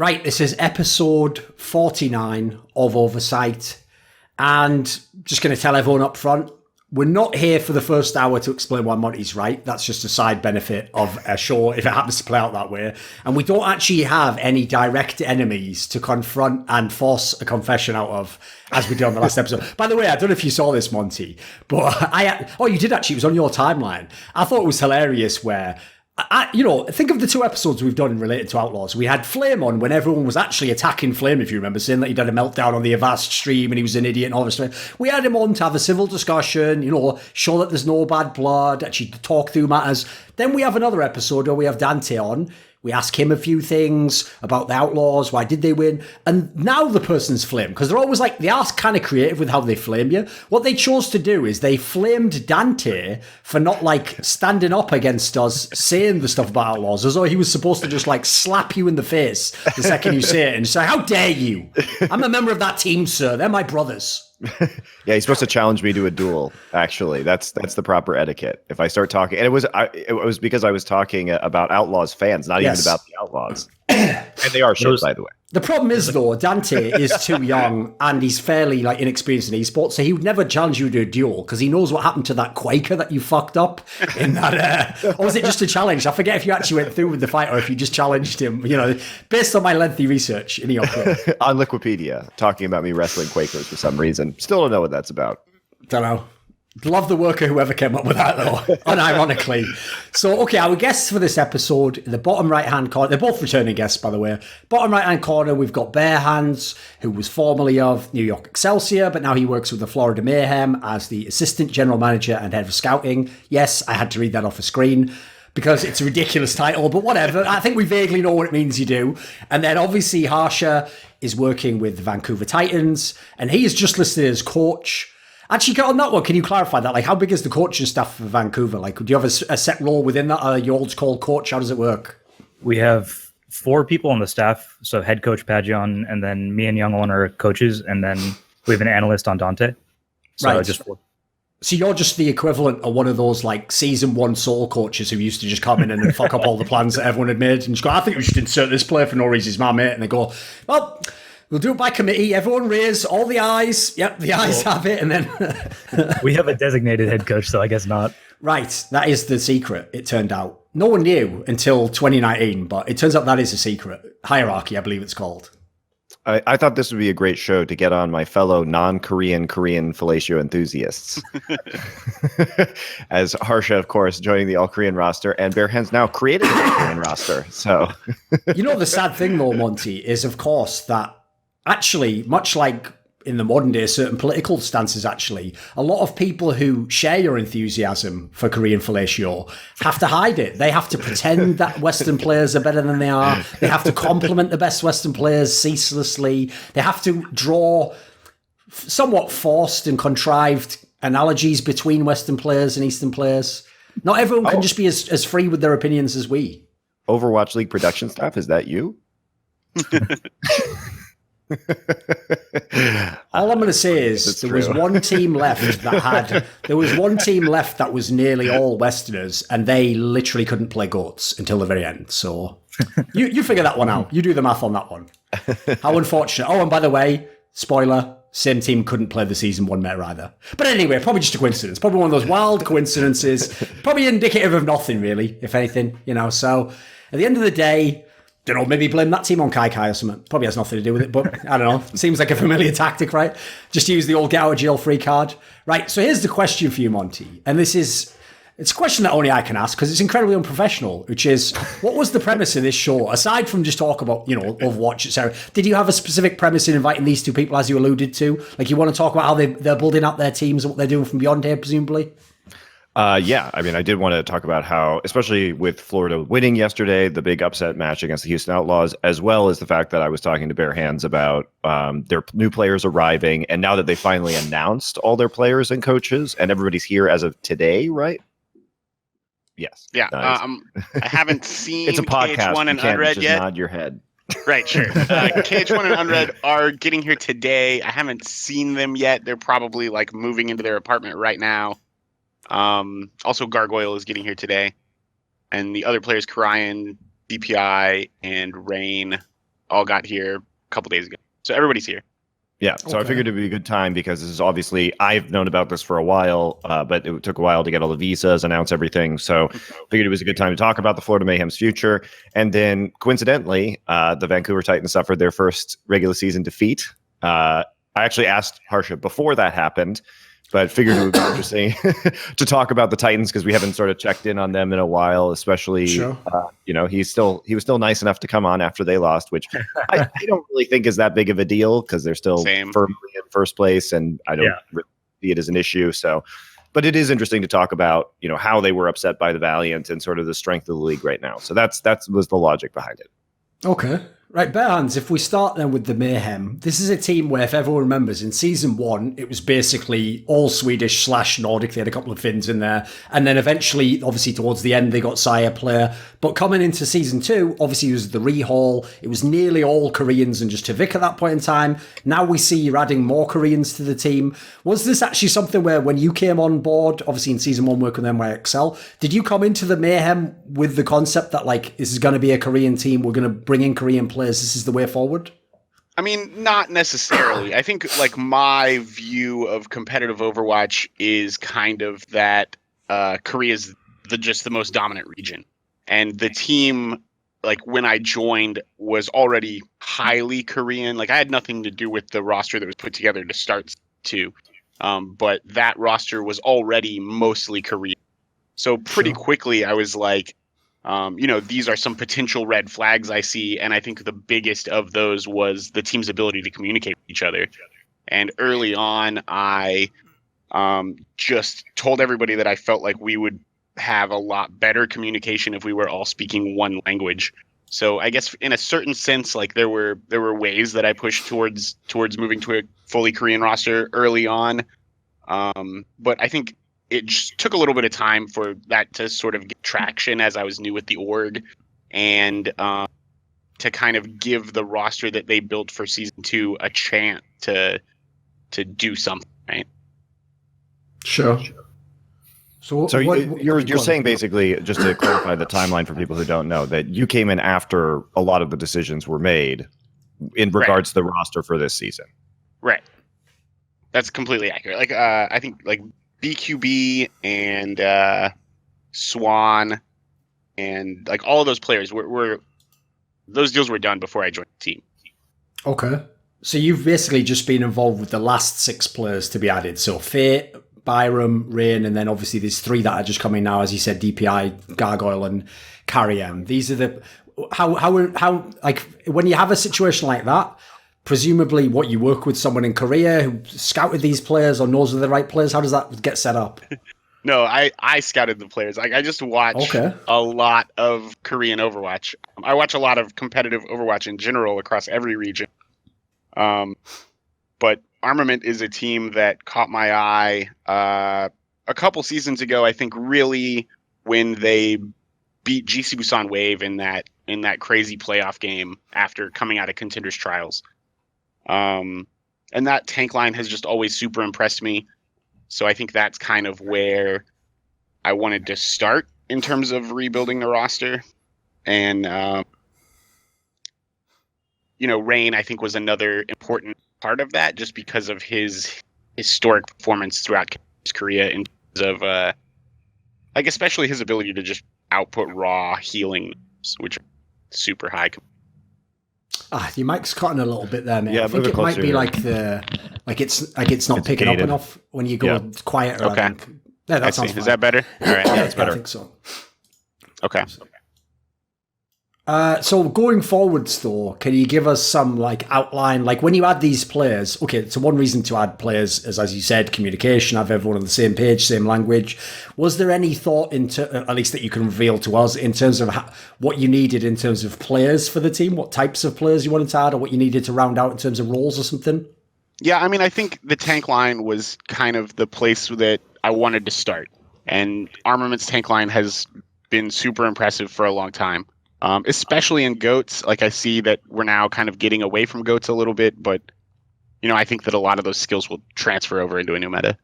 Right, this is episode 49 of OverSight. And just going to tell everyone up front, we're not here for the first hour to explain why Monty's right. That's just a side benefit of a show if it happens to play out that way. And we don't actually have any direct enemies to confront and force a confession out of, as we did on the last episode. By the way, I don't know if you saw this, Monty, but you did actually. It was on your timeline. I thought it was hilarious where, think of the two episodes we've done related to Outlaws. We had Flame on when everyone was actually attacking Flame, if you remember, saying that he'd had a meltdown on the Avast stream and he was an idiot and all this stuff. We had him on to have a civil discussion, show that there's no bad blood, actually talk through matters. Then we have another episode where we have Dante on. We ask him a few things about the Outlaws. Why did they win? And now the person's flamed because they're always they are kind of creative with how they flame you. What they chose to do is they flamed Dante for not standing up against us, saying the stuff about Outlaws, as though he was supposed to just slap you in the face the second you say it and say, "How dare you? I'm a member of that team, sir. They're my brothers." Yeah, he's supposed to challenge me to a duel. Actually, that's the proper etiquette. If I start talking, and it was because I was talking about Outlaws fans, not even about the Outlaws, and they are shit, by the way. The problem is though, Dante is too young and he's fairly inexperienced in esports, so he would never challenge you to a duel because he knows what happened to that Quaker that you fucked up in that. Or was it just a challenge? I forget if you actually went through with the fight or if you just challenged him. Based on my lengthy research in your on Wikipedia, talking about me wrestling Quakers for some reason. Still don't know what that's about. Don't know. Love the work of whoever came up with that, though, unironically. So, okay, our guests for this episode, in the bottom right-hand corner, they're both returning guests, by the way. Bottom right-hand corner, we've got Bearhands, who was formerly of New York Excelsior, but now he works with the Florida Mayhem as the assistant general manager and head of scouting. Yes, I had to read that off a screen because it's a ridiculous title, but whatever. I think we vaguely know what it means you do. And then, obviously, Harsha is working with the Vancouver Titans, and he is just listed as coach. Actually, on that one, can you clarify that? How big is the coaching staff for Vancouver? Do you have a set role within that? Are you old called coach? How does it work? We have 4 people on the staff. So head coach Pagion, and then me and Younglin are coaches, and then we have an analyst on Dante. So right. Just 4. So you're just the equivalent of one of those season 1 sole coaches who used to just come in and fuck up all the plans that everyone had made and just go, I think we should insert this player for no reason, he's my mate. And they go, well, we'll do it by committee. Everyone raise all the eyes. Yep, the eyes have it. And then we have a designated head coach, so I guess not. Right. That is the secret, it turned out. No one knew until 2019, but it turns out that is a secret. Hierarchy, I believe it's called. I thought this would be a great show to get on my fellow non-Korean fellatio enthusiasts. As Harsha, of course, joining the all-Korean roster, and Bearhands now created an all-Korean roster. So, the sad thing, though, Monty, is, of course, that actually, much like in the modern day, certain political stances, actually, a lot of people who share your enthusiasm for Korean fellatio have to hide it. They have to pretend that Western players are better than they are. They have to compliment the best Western players ceaselessly. They have to draw somewhat forced and contrived analogies between Western players and Eastern players. Not everyone can just be as free with their opinions as we. Overwatch League production staff, is that you? All I'm going to say is there was one team left that was nearly all Westerners, and they literally couldn't play goats until the very end. So you figure that one out. You do the math on that one. How unfortunate. Oh, and by the way, spoiler, same team couldn't play the season 1 meta either. But anyway, probably just a coincidence. Probably one of those wild coincidences. Probably indicative of nothing, really, if anything. So at the end of the day, don't know, maybe blame that team on Kai or something. Probably has nothing to do with it, but I don't know. Seems like a familiar tactic, right? Just use the old get out of jail free card. Right, so here's the question for you, Monty. And it's a question that only I can ask because it's incredibly unprofessional, which is, what was the premise of this show? Aside from just talk about, Overwatch, etc., did you have a specific premise in inviting these two people, as you alluded to? You want to talk about how they're building up their teams and what they're doing from beyond here, presumably? Yeah, I mean, I did want to talk about how, especially with Florida winning yesterday, the big upset match against the Houston Outlaws, as well as the fact that I was talking to Bearhands about their new players arriving, and now that they finally announced all their players and coaches, and everybody's here as of today, right? Yes. Yeah. I haven't seen it's a podcast. KH1 and Unread just yet. Nod your head. Right, sure. KH1 and Unread are getting here today. I haven't seen them yet. They're probably moving into their apartment right now. Also, Gargoyle is getting here today, and the other players, Karayan, DPI, and Rain, all got here a couple days ago. So everybody's here. Yeah, so I figured it'd be a good time because this is obviously, I've known about this for a while, but it took a while to get all the visas, announce everything. So figured it was a good time to talk about the Florida Mayhem's future. And then coincidentally, the Vancouver Titans suffered their first regular season defeat. I actually asked Harsha before that happened, but figured it would be interesting to talk about the Titans because we haven't sort of checked in on them in a while, especially, he was still nice enough to come on after they lost, which I don't really think is that big of a deal because they're still firmly in first place and I don't really see it as an issue. So, but it is interesting to talk about, how they were upset by the Valiant and sort of the strength of the league right now. So that was the logic behind it. Okay. Right, Bearhands, if we start then with the Mayhem, this is a team where, if everyone remembers, in Season 1, it was basically all Swedish/Nordic. They had a couple of Finns in there. And then eventually, obviously, towards the end, they got Sire player. But coming into Season 2, obviously, it was the rehaul. It was nearly all Koreans and just Tavik at that point in time. Now we see you're adding more Koreans to the team. Was this actually something where, when you came on board, obviously in Season 1, working with NYXL, did you come into the Mayhem with the concept that, this is going to be a Korean team, we're going to bring in Korean players, this is the way forward? I mean, not necessarily. I think my view of competitive Overwatch is kind of that Korea is just the most dominant region. And the team, when I joined, was already highly Korean. I had nothing to do with the roster that was put together to start to. But that roster was already mostly Korean. So pretty quickly I was like, these are some potential red flags I see. And I think the biggest of those was the team's ability to communicate with each other. And early on, I just told everybody that I felt like we would have a lot better communication if we were all speaking one language. So I guess in a certain sense, there were ways that I pushed towards moving to a fully Korean roster early on. But I think it just took a little bit of time for that to sort of get traction as I was new with the org and to kind of give the roster that they built for Season 2 a chance to do something, right? Sure. So you're saying basically, just to clarify the timeline for people who don't know, that you came in after a lot of the decisions were made in regards to the roster for this season. Right. That's completely accurate. I think BQB and Swan and all of those players were those deals were done before I joined the team. Okay. So you've basically just been involved with the last 6 players to be added. So Fate, Byram, Rain, and then obviously there's 3 that are just coming now, as you said, DPI, Gargoyle, and Carry-M. These are the how when you have a situation like that, presumably what you work with someone in Korea who scouted these players or knows they're the right players. How does that get set up? No, I scouted the players. I just watch a lot of Korean Overwatch. I watch a lot of competitive Overwatch in general across every region. But Armament is a team that caught my eye a couple seasons ago. I think really when they beat GC Busan Wave in that crazy playoff game after coming out of Contenders Trials. And that tank line has just always super impressed me. So I think that's kind of where I wanted to start in terms of rebuilding the roster. And, Rain, I think, was another important part of that just because of his historic performance throughout his career in terms of, especially his ability to just output raw healing, which are super high. Your mic's cutting a little bit there, man. Yeah, I think it might be it's not picking up enough when you go quieter. Okay. I think. Yeah, that sounds fine. Is that better? All right. Yeah, that's better. I think so. Okay. So going forwards, though, can you give us some outline? When you add these players, okay, so one reason to add players is, as you said, communication, have everyone on the same page, same language. Was there any thought at least that you can reveal to us in terms of what you needed in terms of players for the team, what types of players you wanted to add, or what you needed to round out in terms of roles or something? Yeah, I mean, I think the tank line was kind of the place that I wanted to start. And Armament's tank line has been super impressive for a long time. Especially in Goats, I see that we're now kind of getting away from Goats a little bit, but, I think that a lot of those skills will transfer over into a new meta.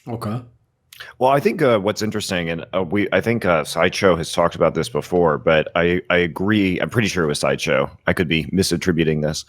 Okay. Well, I think what's interesting, and I think Sideshow has talked about this before, but I agree. I'm pretty sure it was Sideshow. I could be misattributing this,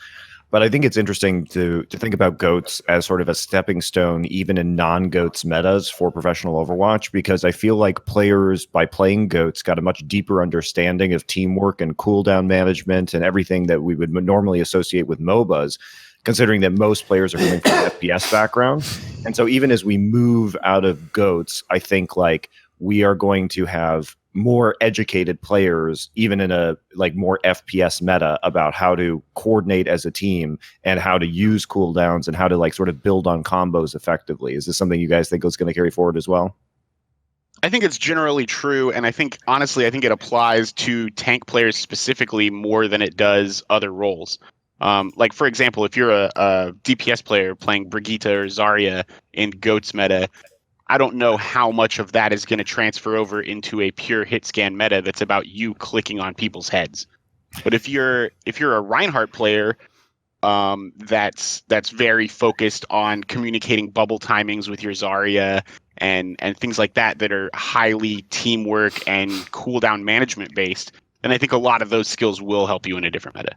but I think it's interesting to think about goats as sort of a stepping stone, even in non-goats metas for professional Overwatch, because I feel like players, by playing goats, got a much deeper understanding of teamwork and cooldown management and everything that we would normally associate with MOBAs, considering that most players are coming from an FPS background. And so even as we move out of goats, I think like we are going to have more educated players, even in a like more FPS meta, about how to coordinate as a team and how to use cooldowns and how to like sort of build on combos effectively. Is this something you guys think is going to carry forward as well? I think it's generally true, and I think honestly, I think it applies to tank players specifically more than it does other roles. Like for example, if you're a DPS player playing Brigitte or Zarya in GOATS meta, I don't know how much of that is going to transfer over into a pure hit scan meta that's about you clicking on people's heads. But if you're a Reinhardt player, that's very focused on communicating bubble timings with your Zarya and things like that are highly teamwork and cooldown management based, then I think a lot of those skills will help you in a different meta.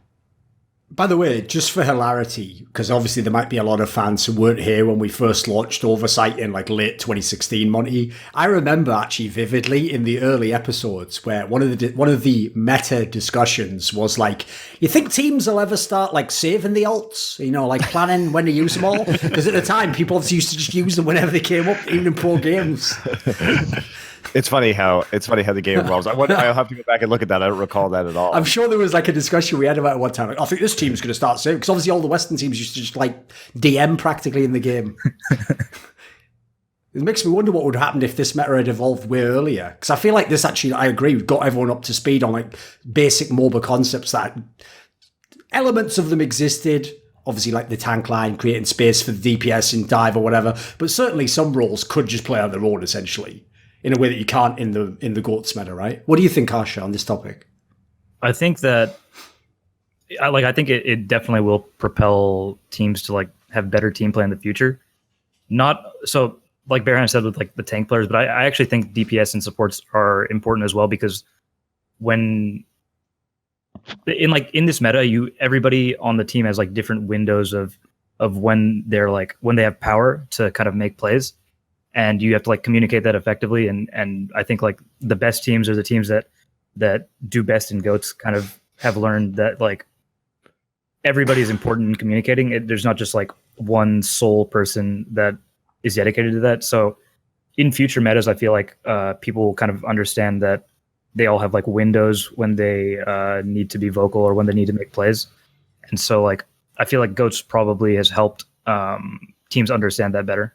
By the way, just for hilarity, because obviously there might be a lot of fans who weren't here when we first launched OverSight in like late 2016, Monty. I remember actually vividly in the early episodes where one of the meta discussions was like, you think teams will ever start like saving the ults? You know, like planning when to use them all? Because at the time, people obviously used to just use them whenever they came up, even in pro games. It's funny how the game evolves. I'll have to go back and look at that. I don't recall that at all. I'm sure there was like a discussion we had about it one time. Like, I think this team's going to start soon, because obviously all the Western teams used to just like DM practically in the game. It makes me wonder what would happen if this meta had evolved way earlier. Because I feel like this actually, I agree, got everyone up to speed on like basic MOBA concepts that elements of them existed. Obviously, like the tank line, creating space for the DPS and dive or whatever. But certainly some roles could just play on their own, essentially, in a way that you can't in the GOATS meta, right? What do you think, Harsha, on this topic? I think that, I think it definitely will propel teams to like have better team play in the future. Not so, like Bearhands said with like the tank players, but I actually think DPS and supports are important as well, because when in this meta, everybody on the team has like different windows of when they have power to kind of make plays. And you have to like communicate that effectively. And I think like the best teams are the teams that do best in GOATS kind of have learned that like everybody is important in communicating. There's not just like one sole person that is dedicated to that. So in future metas, I feel like people will kind of understand that they all have like windows when they need to be vocal or when they need to make plays. And so like I feel like GOATS probably has helped teams understand that better.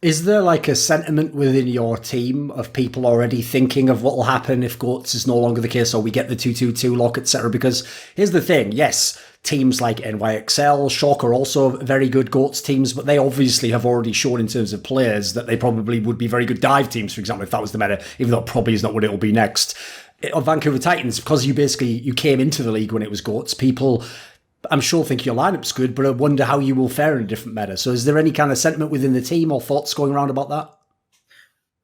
Is there like a sentiment within your team of people already thinking of what will happen if GOATS is no longer the case, or we get the 2-2-2 lock, etc.? Because here's the thing, yes, teams like NYXL, Shock are also very good GOATS teams, but they obviously have already shown in terms of players that they probably would be very good dive teams, for example, if that was the meta, even though it probably is not what it will be next. Of Vancouver Titans, because you came into the league when it was GOATS, people, I'm sure, think your lineup's good, but I wonder how you will fare in a different meta. So is there any kind of sentiment within the team or thoughts going around about that?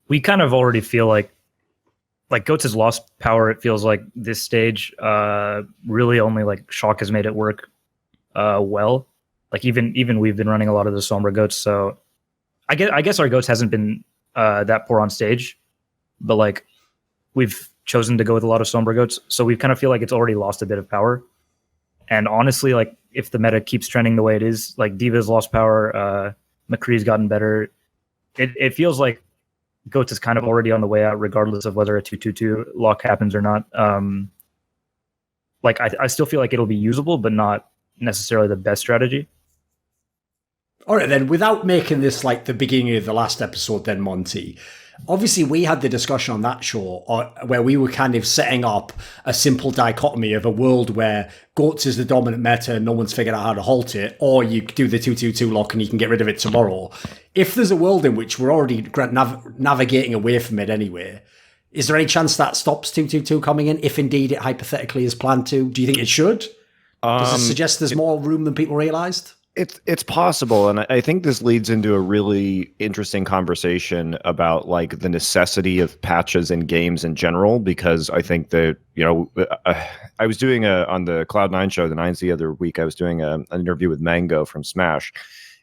We kind of already feel like GOATS has lost power. It feels like this stage, really only like Shock has made it work well. Like even we've been running a lot of the Sombra Goats. So I guess our GOATS hasn't been that poor on stage, but like we've chosen to go with a lot of Sombra Goats. So we kind of feel like it's already lost a bit of power. And honestly, like if the meta keeps trending the way it is, like Diva's lost power, McCree's gotten better. It feels like GOATS is kind of already on the way out, regardless of whether a 2-2-2 lock happens or not. Like I still feel like it'll be usable, but not necessarily the best strategy. All right, then, without making this like the beginning of the last episode, then, Monty, obviously we had the discussion on that show where we were kind of setting up a simple dichotomy of a world where GOATS is the dominant meta and no one's figured out how to halt it, or you do the 2-2-2 lock and you can get rid of it tomorrow. If there's a world in which we're already navigating away from it anyway, is there any chance that stops 2-2-2 coming in, if indeed it hypothetically is planned to? Do you think it should? Does it suggest there's more room than people realised? It's possible, and I think this leads into a really interesting conversation about like the necessity of patches in games in general. Because I think that I was doing on the Cloud9 show, the Nines, the other week. I was doing an interview with Mango from Smash.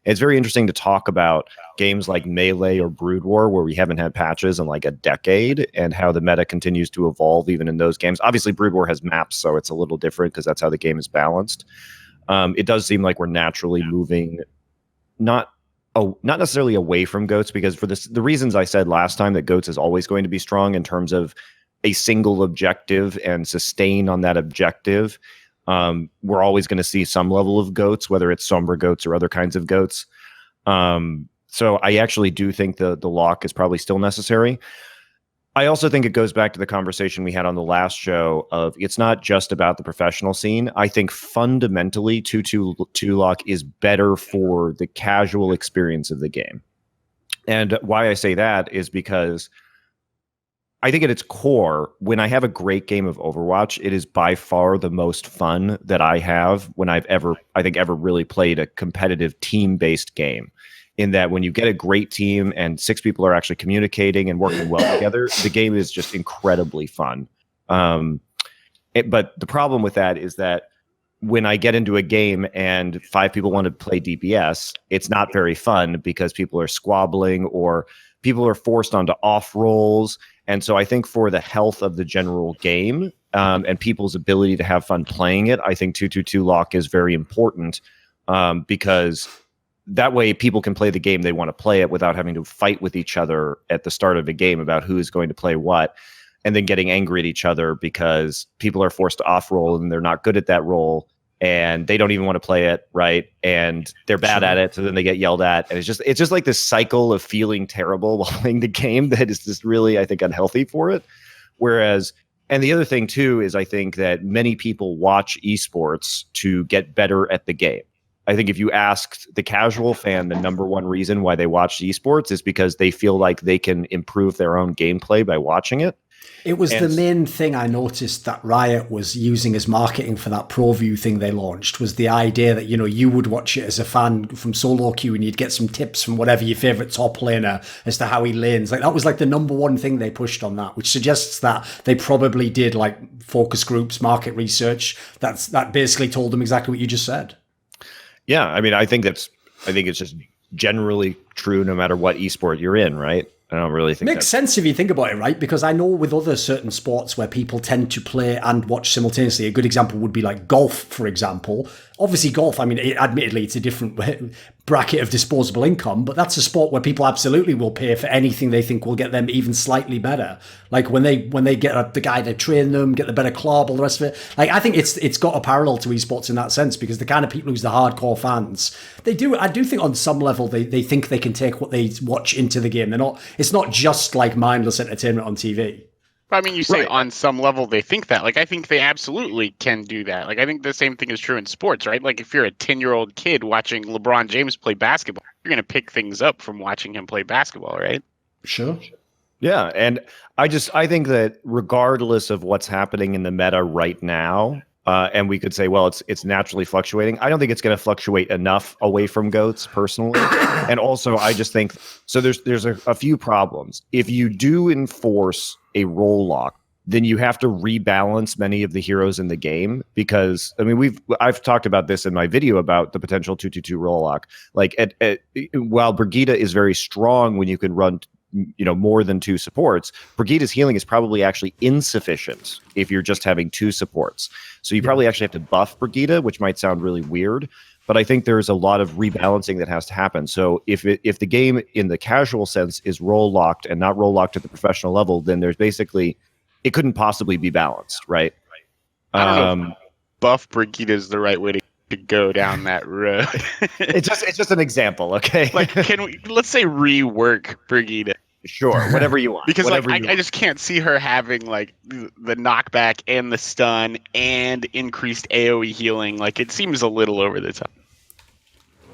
It's very interesting to talk about games like Melee or Brood War, where we haven't had patches in like a decade, and how the meta continues to evolve even in those games. Obviously, Brood War has maps, so it's a little different because that's how the game is balanced. It does seem like we're naturally moving, not necessarily away from goats, because for the reasons I said last time, that goats is always going to be strong in terms of a single objective and sustain on that objective. We're always going to see some level of goats, whether it's Sombra Goats or other kinds of goats. So I actually do think the lock is probably still necessary. I also think it goes back to the conversation we had on the last show of it's not just about the professional scene. I think fundamentally 2-2 lock is better for the casual experience of the game. And why I say that is because I think at its core, when I have a great game of Overwatch, it is by far the most fun that I have when I've ever really played a competitive team-based game. In that when you get a great team and 6 people are actually communicating and working well together, the game is just incredibly fun. But the problem with that is that when I get into a game and 5 people want to play DPS, it's not very fun because people are squabbling or people are forced onto off roles. And so I think for the health of the general game and people's ability to have fun playing it, I think 2-2-2 lock is very important because that way people can play the game they want to play it without having to fight with each other at the start of the game about who is going to play what, and then getting angry at each other because people are forced to off roll and they're not good at that role and they don't even want to play it, right? And they're bad at it, so then they get yelled at. And it's just like this cycle of feeling terrible while playing the game that is just really, I think, unhealthy for it. Whereas, and the other thing too is I think that many people watch esports to get better at the game. I think if you asked the casual fan, the number one reason why they watch esports is because they feel like they can improve their own gameplay by watching it. It was the main thing I noticed that Riot was using as marketing for that ProView thing they launched, was the idea that, you would watch it as a fan from solo queue and you'd get some tips from whatever your favorite top laner as to how he lanes. Like that was like the number one thing they pushed on that, which suggests that they probably did like focus groups, market research. That basically told them exactly what you just said. Yeah, I mean, I think it's just generally true no matter what esport you're in, right? I don't really think makes sense if you think about it, right? Because I know with other certain sports where people tend to play and watch simultaneously, a good example would be like golf, for example. Obviously, golf, I mean, admittedly, it's a different bracket of disposable income, but that's a sport where people absolutely will pay for anything they think will get them even slightly better. Like when they get the guy to train them, get the better club, all the rest of it. Like I think it's got a parallel to esports in that sense, because the kind of people who's the hardcore fans, I do think on some level they think they can take what they watch into the game. It's not just like mindless entertainment on TV. I mean, you say on some level they think that. Like, I think they absolutely can do that. Like, I think the same thing is true in sports, right? Like, if you're a 10-year-old kid watching LeBron James play basketball, you're going to pick things up from watching him play basketball, right? Sure. Yeah, and I think that regardless of what's happening in the meta right now, and we could say, well, it's naturally fluctuating. I don't think it's going to fluctuate enough away from goats personally. And also, I just think so. There's a few problems. If you do enforce a role lock, then you have to rebalance many of the heroes in the game, because I mean I've talked about this in my video about the potential 2-2-2 role lock. Like while Brigitte is very strong when you can run more than 2 supports, Brigitte's healing is probably actually insufficient if you're just having 2 supports. So you probably actually have to buff Brigitte, which might sound really weird, but I think there's a lot of rebalancing that has to happen. So if the game in the casual sense is role locked and not role locked at the professional level, then there's basically, it couldn't possibly be balanced, right? I don't know if buff Brigitte is the right way to go down that road. it's just an example, okay? Like, let's say rework Brigitte. Sure, whatever you want. Because I just can't see her having like the knockback and the stun and increased AoE healing. Like, it seems a little over the top.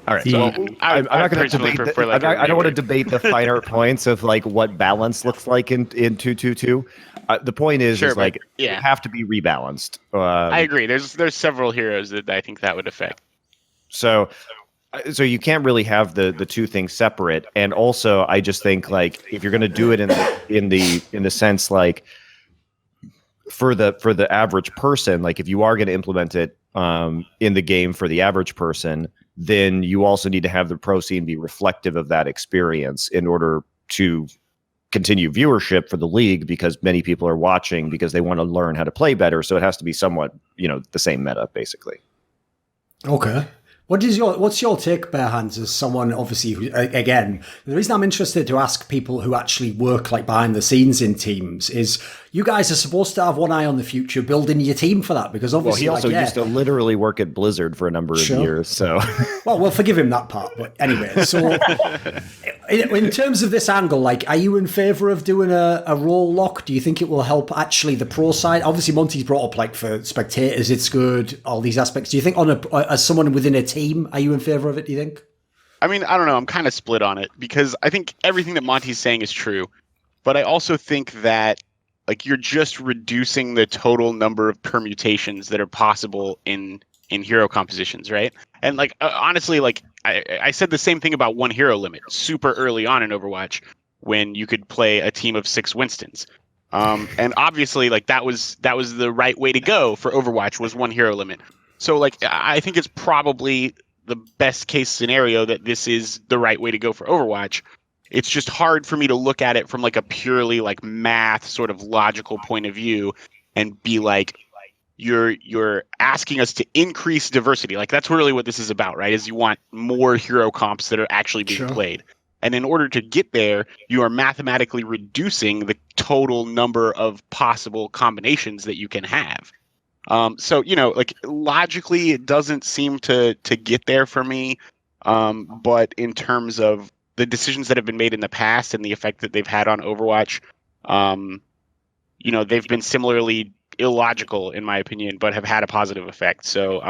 All right, so I'm not going to debate. I don't want to debate the finer points of like what balance looks like in 2-2-2. The point is, you have to be rebalanced. I agree. There's several heroes that I think that would affect. So So you can't really have the two things separate. And also, I just think like if you're going to do it in the sense like for the average person, like if you are going to implement it in the game for the average person, then you also need to have the pro scene be reflective of that experience in order to continue viewership for the league, because many people are watching because they want to learn how to play better. So it has to be somewhat, the same meta, basically. Okay. What's your take, Bearhands, as someone, obviously, who, again, the reason I'm interested to ask people who actually work like behind the scenes in teams is you guys are supposed to have one eye on the future, building your team for that, because obviously... Well, he also used to literally work at Blizzard for a number of years, so... Well, we'll forgive him that part, but anyway, so in terms of this angle, like, are you in favour of doing a role lock? Do you think it will help actually the pro side? Obviously, Monty's brought up, like, for spectators, it's good, all these aspects. Do you think as someone within a team, are you in favour of it, do you think? I mean, I don't know. I'm kind of split on it because I think everything that Monty's saying is true, but I also think that like you're just reducing the total number of permutations that are possible in hero compositions, right? And like honestly, like I said the same thing about one hero limit super early on in Overwatch when you could play a team of 6 Winstons. And obviously like that was the right way to go for Overwatch was one hero limit. So like I think it's probably the best case scenario that this is the right way to go for Overwatch. It's just hard for me to look at it from like a purely like math sort of logical point of view and be like, you're asking us to increase diversity. Like that's really what this is about, right? Is you want more hero comps that are actually being played. And in order to get there, you are mathematically reducing the total number of possible combinations that you can have. So, like logically, it doesn't seem to get there for me. But in terms of the decisions that have been made in the past and the effect that they've had on Overwatch, they've been similarly illogical, in my opinion, but have had a positive effect. So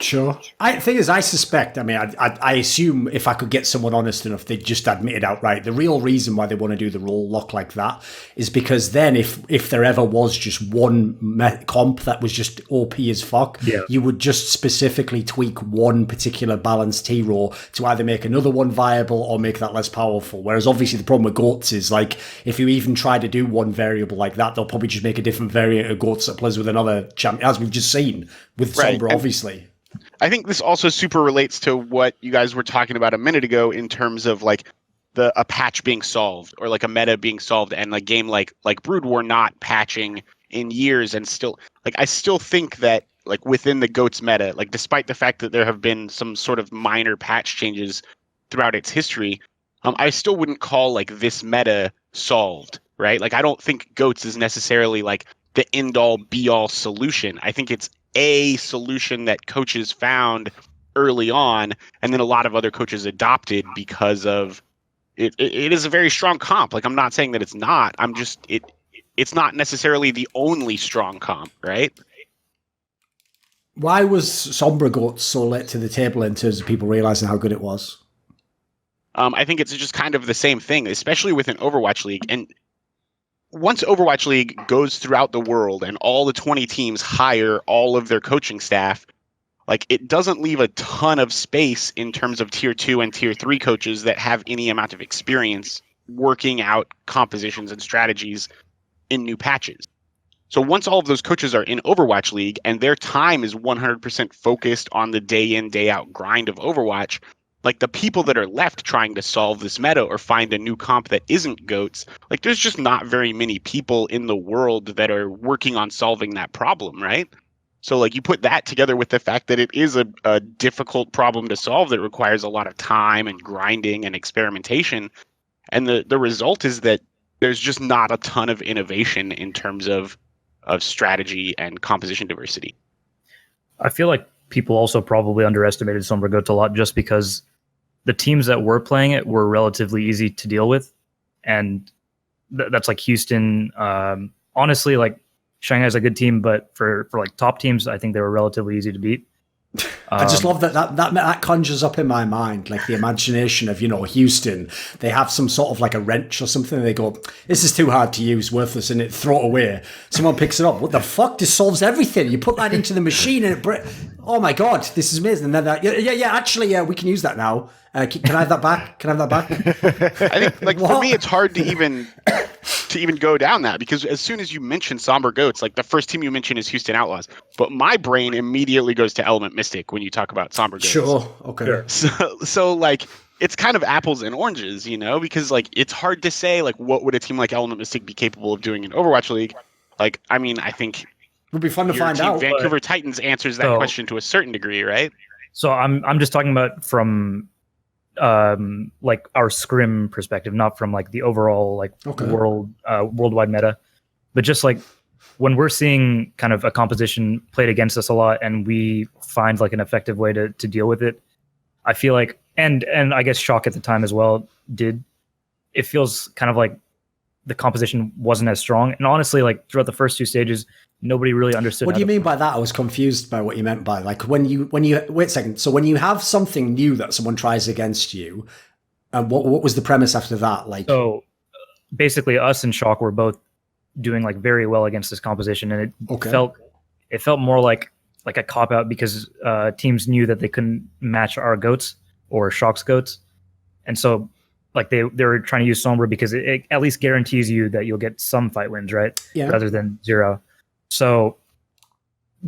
Sure. I suspect, I assume if I could get someone honest enough, they'd just admit it outright. The real reason why they want to do the role lock like that is because then if there ever was just one comp that was just OP as fuck, you would just specifically tweak one particular balanced hero to either make another one viable or make that less powerful. Whereas obviously the problem with Goats is like, if you even try to do one variable like that, they'll probably just make a different variant of Goats that plays with another champion, as we've just seen with Sombra, obviously. I think this also super relates to what you guys were talking about a minute ago in terms of like a patch being solved or like a meta being solved and a game like Brood War not patching in years and still like I still think that like within the Goats meta, like despite the fact that there have been some sort of minor patch changes throughout its history, I still wouldn't call like this meta solved, right? Like I don't think Goats is necessarily like the end all be all solution. I think it's a solution that coaches found early on and then a lot of other coaches adopted because of it is a very strong comp. Like I'm not saying that it's not. I'm just it's not necessarily the only strong comp, right? Why was Sombra Goats so late to the table in terms of people realizing how good it was? I think it's just kind of the same thing, especially within Overwatch League. And once Overwatch League goes throughout the world and all the 20 teams hire all of their coaching staff, like it doesn't leave a ton of space in terms of tier 2 and tier 3 coaches that have any amount of experience working out compositions and strategies in new patches. So once all of those coaches are in Overwatch League and their time is 100% focused on the day in, day out grind of Overwatch, like the people that are left trying to solve this meta or find a new comp that isn't Goats, like there's just not very many people in the world that are working on solving that problem, right? So like you put that together with the fact that it is a difficult problem to solve that requires a lot of time and grinding and experimentation. And the result is that there's just not a ton of innovation in terms of strategy and composition diversity. I feel like people also probably underestimated Sombra Goats a lot just because the teams that were playing it were relatively easy to deal with. And that's like Houston. Honestly, like Shanghai's a good team, but for like top teams, I think they were relatively easy to beat. I just love that conjures up in my mind, like the imagination of, Houston. They have some sort of like a wrench or something. And they go, this is too hard to use, worthless, and throw it away. Someone picks it up. What the fuck? This solves everything. You put that into the machine and Oh my god, this is amazing! And then actually, we can use that now. Can I have that back? Can I have that back? I think, like, for me, it's hard to even go down that, because as soon as you mention Sombra Goats, like, the first team you mention is Houston Outlaws, but my brain immediately goes to Element Mystic when you talk about Sombra Goats. Sure. Okay. So like, it's kind of apples and oranges, because like, it's hard to say, like, what would a team like Element Mystic be capable of doing in Overwatch League? Like, I mean, I think it'll be fun to find team, out. Vancouver Titans answers that question to a certain degree, right? So I'm just talking about from like our scrim perspective, not from like the overall like worldwide meta, but just like when we're seeing kind of a composition played against us a lot and we find like an effective way to deal with it, I feel like, and I guess Shock at the time as well it feels kind of like the composition wasn't as strong. And honestly, like throughout the first two stages, nobody really understood. What do you mean by that? I was confused by what you meant by, like, when you wait a second. So when you have something new that someone tries against you, what was the premise after that? Like, so basically, us and Shock were both doing like very well against this composition, and it felt more like a cop out because teams knew that they couldn't match our goats or Shock's goats, and so like they were trying to use Sombra because it at least guarantees you that you'll get some fight wins, right? Yeah. Rather than zero. So,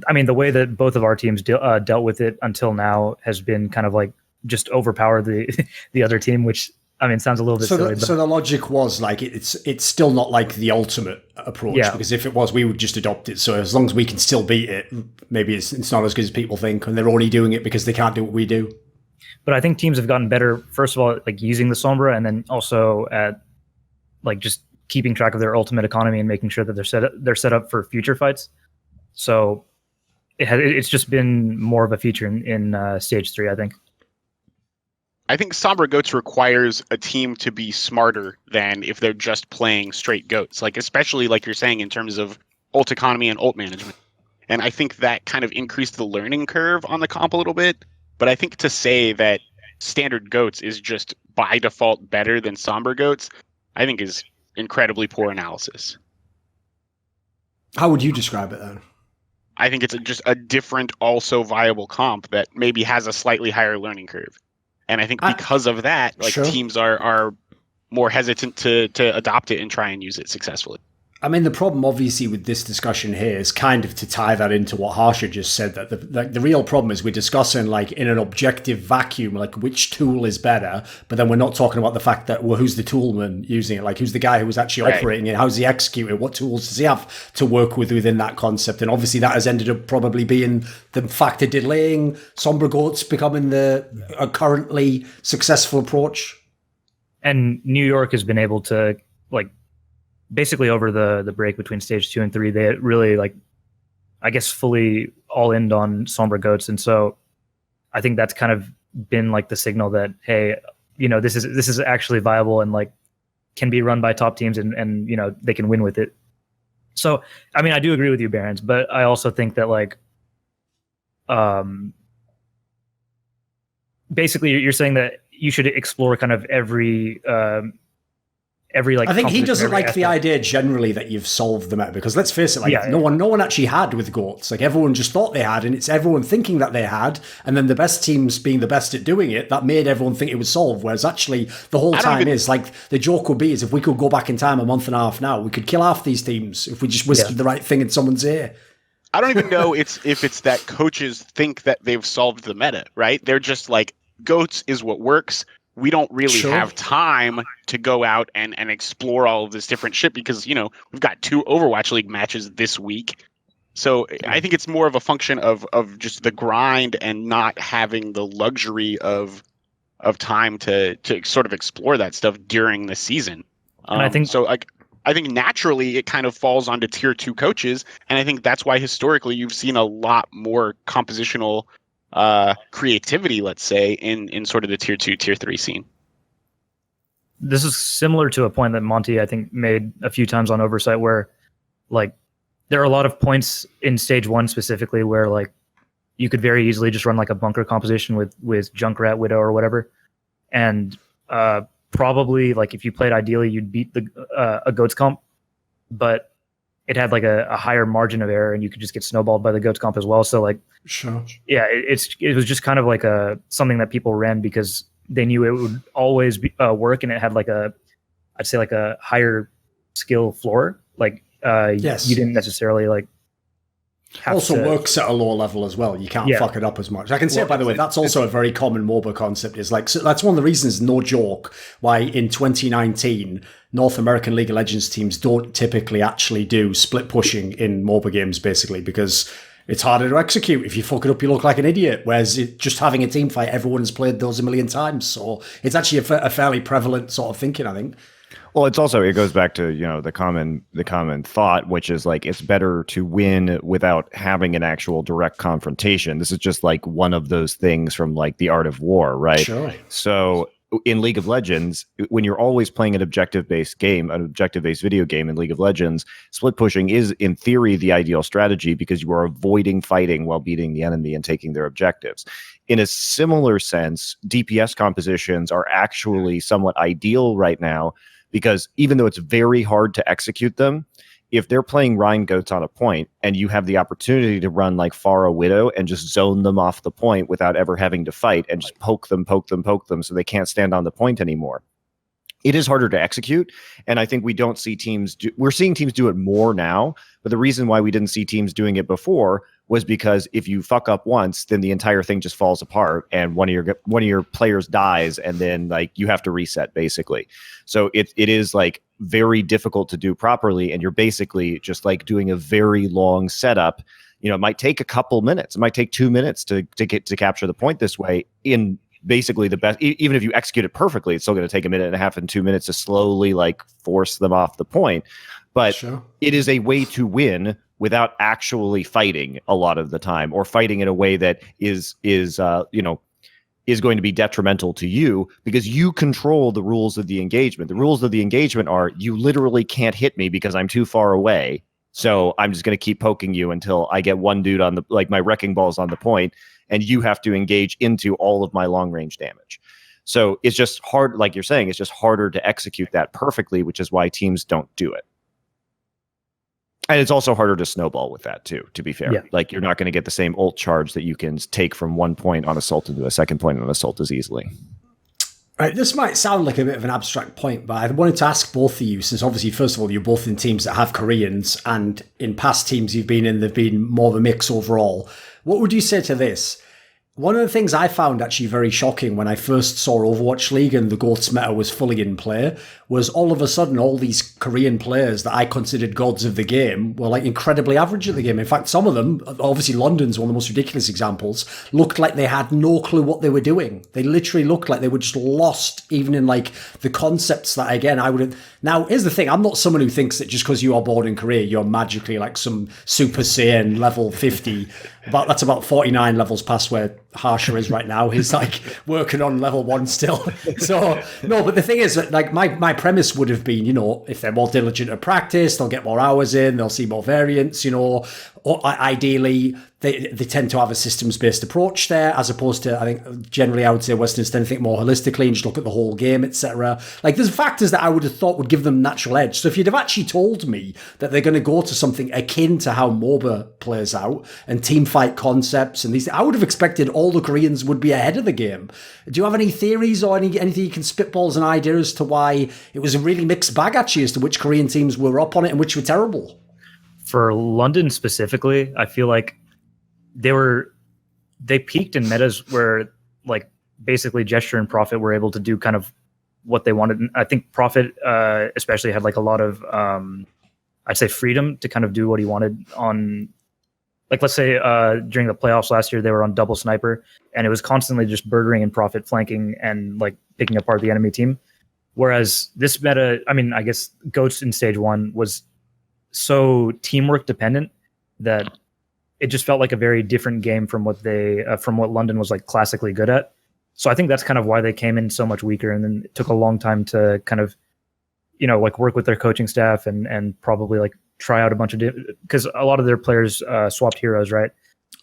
I mean, the way that both of our teams dealt with it until now has been kind of like just overpower the other team, which, I mean, sounds a little bit silly. So the logic was like it's still not like the ultimate approach, because if it was, we would just adopt it. So as long as we can still beat it, maybe it's not as good as people think, and they're only doing it because they can't do what we do. But I think teams have gotten better, first of all, like using the Sombra, and then also at like just keeping track of their ultimate economy and making sure that they're set up for future fights. So it's just been more of a feature in stage 3, I think. I think Sombra Goats requires a team to be smarter than if they're just playing straight goats, like especially like you're saying in terms of ult economy and ult management. And I think that kind of increased the learning curve on the comp a little bit. But I think to say that standard goats is just by default better than Sombra Goats, I think is incredibly poor analysis. How would you describe it then? I think it's just a different, also viable comp that maybe has a slightly higher learning curve. And I think because of that, like, teams are more hesitant to adopt it and try and use it successfully. I mean, the problem, obviously, with this discussion here is kind of to tie that into what Harsha just said, that the real problem is we're discussing, like, in an objective vacuum, like, which tool is better, but then we're not talking about the fact that, well, who's the toolman using it? Like, who's the guy who was actually operating it? How's he executing it? What tools does he have to work with within that concept? And obviously that has ended up probably being the factor delaying Sombra Goats becoming a currently successful approach. And New York has been able to, like, basically over the break between stage 2 and 3, they really, like, I guess, fully all in on Sombra Goats. And so I think that's kind of been like the signal that, hey, this is actually viable and like can be run by top teams and they can win with it. So, I mean, I do agree with you, Bearhands, but I also think that, like, basically you're saying that you should explore kind of every like, I think he doesn't like the idea generally that you've solved the meta, because let's face it, like, no one actually had with goats. Like, everyone just thought they had, and it's everyone thinking that they had, and then the best teams being the best at doing it, that made everyone think it was solved. Whereas actually the whole time is like, the joke would be is if we could go back in time a month and a half now, we could kill half these teams if we just whispered the right thing in someone's ear. I don't even know if it's that coaches think that they've solved the meta, right? They're just like, goats is what works. We don't really have time to go out and explore all of this different shit because, we've got 2 Overwatch League matches this week. So I think it's more of a function of just the grind and not having the luxury of time to sort of explore that stuff during the season. And I think so. Like, I think naturally it kind of falls onto tier 2 coaches, and I think that's why historically you've seen a lot more compositional creativity, let's say, in sort of the tier 2, tier 3 scene. This is similar to a point that Monty, I think, made a few times on OverSight, where, like, there are a lot of points in stage 1 specifically where, like, you could very easily just run like a bunker composition with Junkrat, Widow, or whatever, and probably, like, if you played ideally, you'd beat a Goats comp. But it had like a higher margin of error, and you could just get snowballed by the Goats comp as well. So like, sure, yeah, it was just kind of like something that people ran because they knew it would always work, and it had like I'd say like a higher skill floor. Like yes. You didn't necessarily like. Also works at a lower level as well. You can't fuck it up as much. I can say, by the way, that's also a very common MOBA concept. Is like, so that's one of the reasons, no joke, why in 2019 North American League of Legends teams don't typically actually do split pushing in MOBA games, basically because it's harder to execute. If you fuck it up, you look like an idiot. Whereas just having a team fight, everyone's played those a million times, so it's actually a fairly prevalent sort of thinking, I think. Well, it goes back to, the common thought, which is like, it's better to win without having an actual direct confrontation. This is just like one of those things from like the Art of War, right? Sure. So in League of Legends, when you're always playing an objective-based video game in League of Legends, split pushing is in theory the ideal strategy because you are avoiding fighting while beating the enemy and taking their objectives. In a similar sense, DPS compositions are actually somewhat ideal right now, because even though it's very hard to execute them, if they're playing Rhine Goats on a point and you have the opportunity to run like Pharah Widow and just zone them off the point without ever having to fight and just poke them so they can't stand on the point anymore, it is harder to execute. And I think we're seeing teams do it more now, but the reason why we didn't see teams doing it before was because if you fuck up once, then the entire thing just falls apart and one of your players dies, and then like you have to reset basically. So it is like very difficult to do properly, and you're basically just like doing a very long setup. It might take a couple minutes. It might take 2 minutes to capture the point this way. In basically the best, even if you execute it perfectly, it's still going to take 1.5 minutes and 2 minutes to slowly like force them off the point. But sure, it is a way to win without actually fighting a lot of the time, or fighting in a way that is going to be detrimental to you, because you control the rules of the engagement. The rules of the engagement are you literally can't hit me because I'm too far away. So I'm just going to keep poking you until I get one dude on my wrecking ball's on the point, and you have to engage into all of my long range damage. So it's just hard, like you're saying, it's just harder to execute that perfectly, which is why teams don't do it. And it's also harder to snowball with that too, to be fair. Yeah. Like you're not going to get the same ult charge that you can take from one point on assault into a second point on assault as easily. Right, this might sound like a bit of an abstract point, but I wanted to ask both of you, since obviously, first of all, you're both in teams that have Koreans, and in past teams you've been in, they've been more of a mix overall. What would you say to this? One of the things I found actually very shocking when I first saw Overwatch League and the Goats meta was fully in play was all of a sudden all these Korean players that I considered gods of the game were like incredibly average at the game. In fact, some of them, obviously London's one of the most ridiculous examples, looked like they had no clue what they were doing. They literally looked like they were just lost, even in like the concepts that, again, I wouldn't. Now, here's the thing. I'm not someone who thinks that just because you are born in Korea, you're magically like some Super Saiyan level 50. But that's about 49 levels past where Harsha is right now. He's like working on level 1 still. So no, but the thing is that like my premise would have been, if they're more diligent at practice, they'll get more hours in, they'll see more variants, or ideally they tend to have a systems-based approach there, as opposed to, I think generally I would say Westerners tend to think more holistically and just look at the whole game, etc. Like there's factors that I would have thought would give them natural edge. So if you'd have actually told me that they're going to go to something akin to how MOBA plays out and team fight concepts and these, I would have expected all the Koreans would be ahead of the game. Do you have any theories or anything you can spitball as an idea as to why it was a really mixed bag actually as to which Korean teams were up on it and which were terrible? For London specifically, I feel like they peaked in metas where like basically Gesture and Prophet were able to do kind of what they wanted. And I think Prophet especially had like a lot of I'd say freedom to kind of do what he wanted on, like, let's say during the playoffs last year, they were on double sniper and it was constantly just Birdring and Prophet flanking and like picking apart the enemy team. Whereas this meta, I mean, I guess Goats in stage 1 was so teamwork dependent that it just felt like a very different game from what London was like classically good at. So I think that's kind of why they came in so much weaker, and then it took a long time to kind of, like work with their coaching staff and probably like try out a bunch of because a lot of their players swapped heroes, right?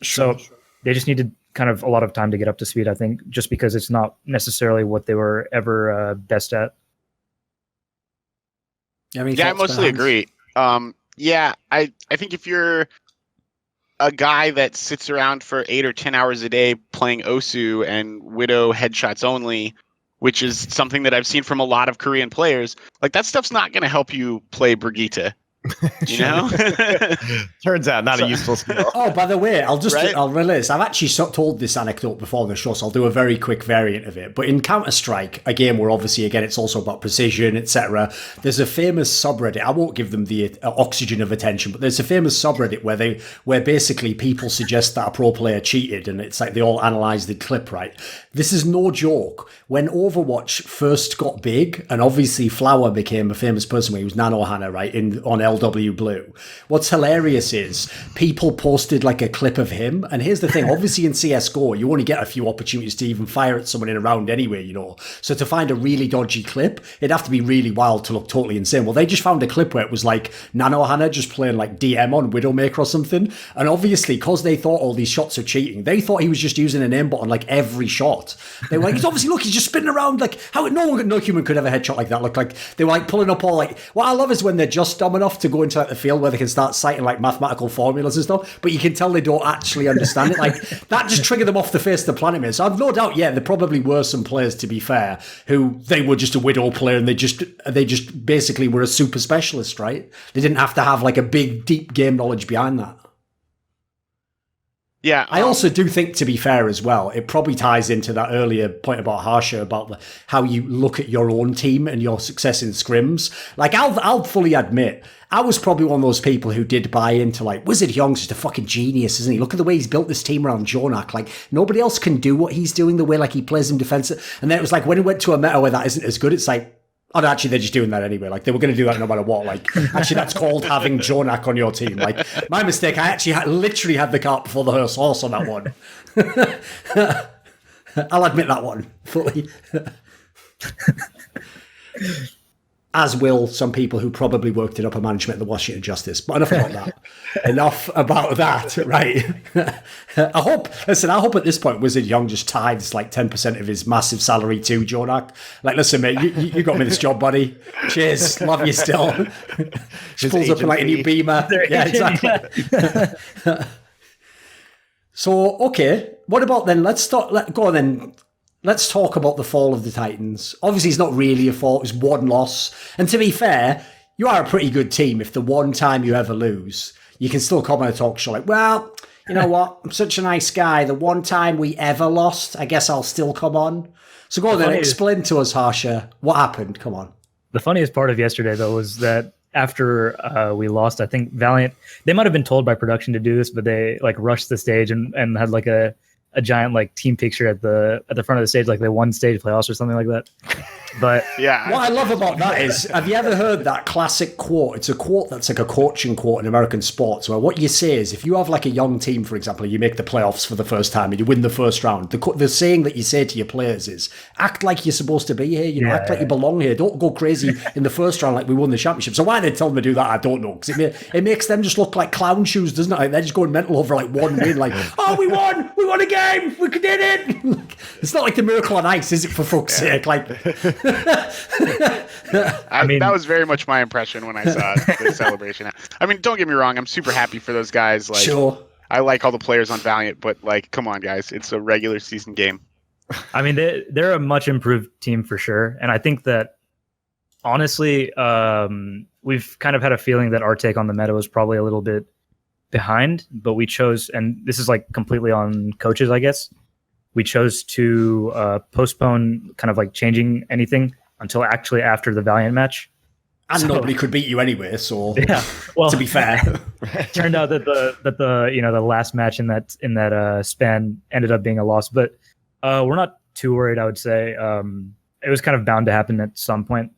Sure. So they just needed kind of a lot of time to get up to speed, I think, just because it's not necessarily what they were ever best at. I mostly agree. Yeah, I think if you're a guy that sits around for 8 or 10 hours a day playing Osu and Widow headshots only, which is something that I've seen from a lot of Korean players, like that stuff's not going to help you play Brigitte. You know? Turns out not a useful skill. Oh, by the way, I'll release. I've actually told this anecdote before on the show, so I'll do a very quick variant of it. But in Counter-Strike, a game where obviously, again, it's also about precision, etc. There's a famous subreddit. I won't give them the oxygen of attention, but there's a famous subreddit where basically people suggest that a pro player cheated, and it's like they all analyze the clip, right? This is no joke. When Overwatch first got big, and obviously Flower became a famous person when he was Nano Hannah, right, on LW Blue. What's hilarious is people posted like a clip of him, and here's the thing, obviously in CSGO, you only get a few opportunities to even fire at someone in a round anyway, you know. So to find a really dodgy clip, it'd have to be really wild to look totally insane. Well, they just found a clip where it was like Nano Hannah just playing like DM on Widowmaker or something, and obviously, because they thought all these shots are cheating, they thought he was just using an aimbot on like every shot. They were like, he's obviously, look, he's just spinning around, like, how no human could have a headshot like that. Look, like, they were like pulling up all like, what I love is when they're just dumb enough to go into like the field where they can start citing like mathematical formulas and stuff, but you can tell they don't actually understand it. Like, that just triggered them off the face of the planet, man. So I've no doubt, yeah, there probably were some players, to be fair, who they were just a Widow player and they just basically were a super specialist, right? They didn't have to have like a big, deep game knowledge behind that. Yeah, I also do think, to be fair as well, it probably ties into that earlier point about Harsha, about how you look at your own team and your success in scrims. Like, I'll fully admit, I was probably one of those people who did buy into, like, Wizard Young's just a fucking genius, isn't he? Look at the way he's built this team around Jonak. Like, nobody else can do what he's doing, the way, like, he plays him defensive. And then it was like, when it went to a meta where that isn't as good, it's like, oh, no, actually, they're just doing that anyway. Like, they were going to do that no matter what. Like, actually, that's called having Jonak on your team. Like, my mistake, I actually literally had the cart before the horse on that one. I'll admit that one fully. As will some people who probably worked in upper management at the Washington Justice. But enough about that. Enough about that, right? I hope at this point Wizard Young just tithes like 10% of his massive salary to Jonak. Like, listen, mate, you got me this job, buddy. Cheers. Love you still. Just pulls up in like a new Beamer. Yeah, exactly. So, okay. What about then? Go on then. Let's talk about the fall of the Titans. Obviously, it's not really a fall. It was one loss. And to be fair, you are a pretty good team. If the one time you ever lose, you can still come on a talk show like, well, you know what? I'm such a nice guy. The one time we ever lost, I guess I'll still come on. So go on then, explain to us, Harsha, what happened? Come on. The funniest part of yesterday, though, was that after we lost, I think Valiant, they might have been told by production to do this, but they like rushed the stage and had like a giant like team picture at the front of the stage, like they won stage playoffs or something like that. But yeah, what I love about that is, have you ever heard that classic quote? It's a quote that's like a coaching quote in American sports, where what you say is, if you have like a young team, for example, you make the playoffs for the first time and you win the first round, the saying that you say to your players is, act like you're supposed to be here, you know, act like you belong here. Don't go crazy in the first round like we won the championship. So why they tell them to do that, I don't know, because it makes them just look like clown shoes, doesn't it? Like they're just going mental over like one win, like, oh, we won a game, we did it. It's not like the miracle on ice, is it, for fuck's sake? Like, I mean, that was very much my impression when I saw the celebration. I mean, don't get me wrong, I'm super happy for those guys. Like, sure, I like all the players on Valiant, but like, come on, guys, it's a regular season game. I mean, they're a much improved team for sure, and I think that honestly, we've kind of had a feeling that our take on the meta was probably a little bit behind, but we chose, and this is like completely on coaches, I guess. We chose to postpone kind of like changing anything until actually after the Valiant match. And nobody could beat you anyway, so yeah. Well, to be fair, turned out that the last match in that span ended up being a loss, but we're not too worried. I would say it was kind of bound to happen at some point.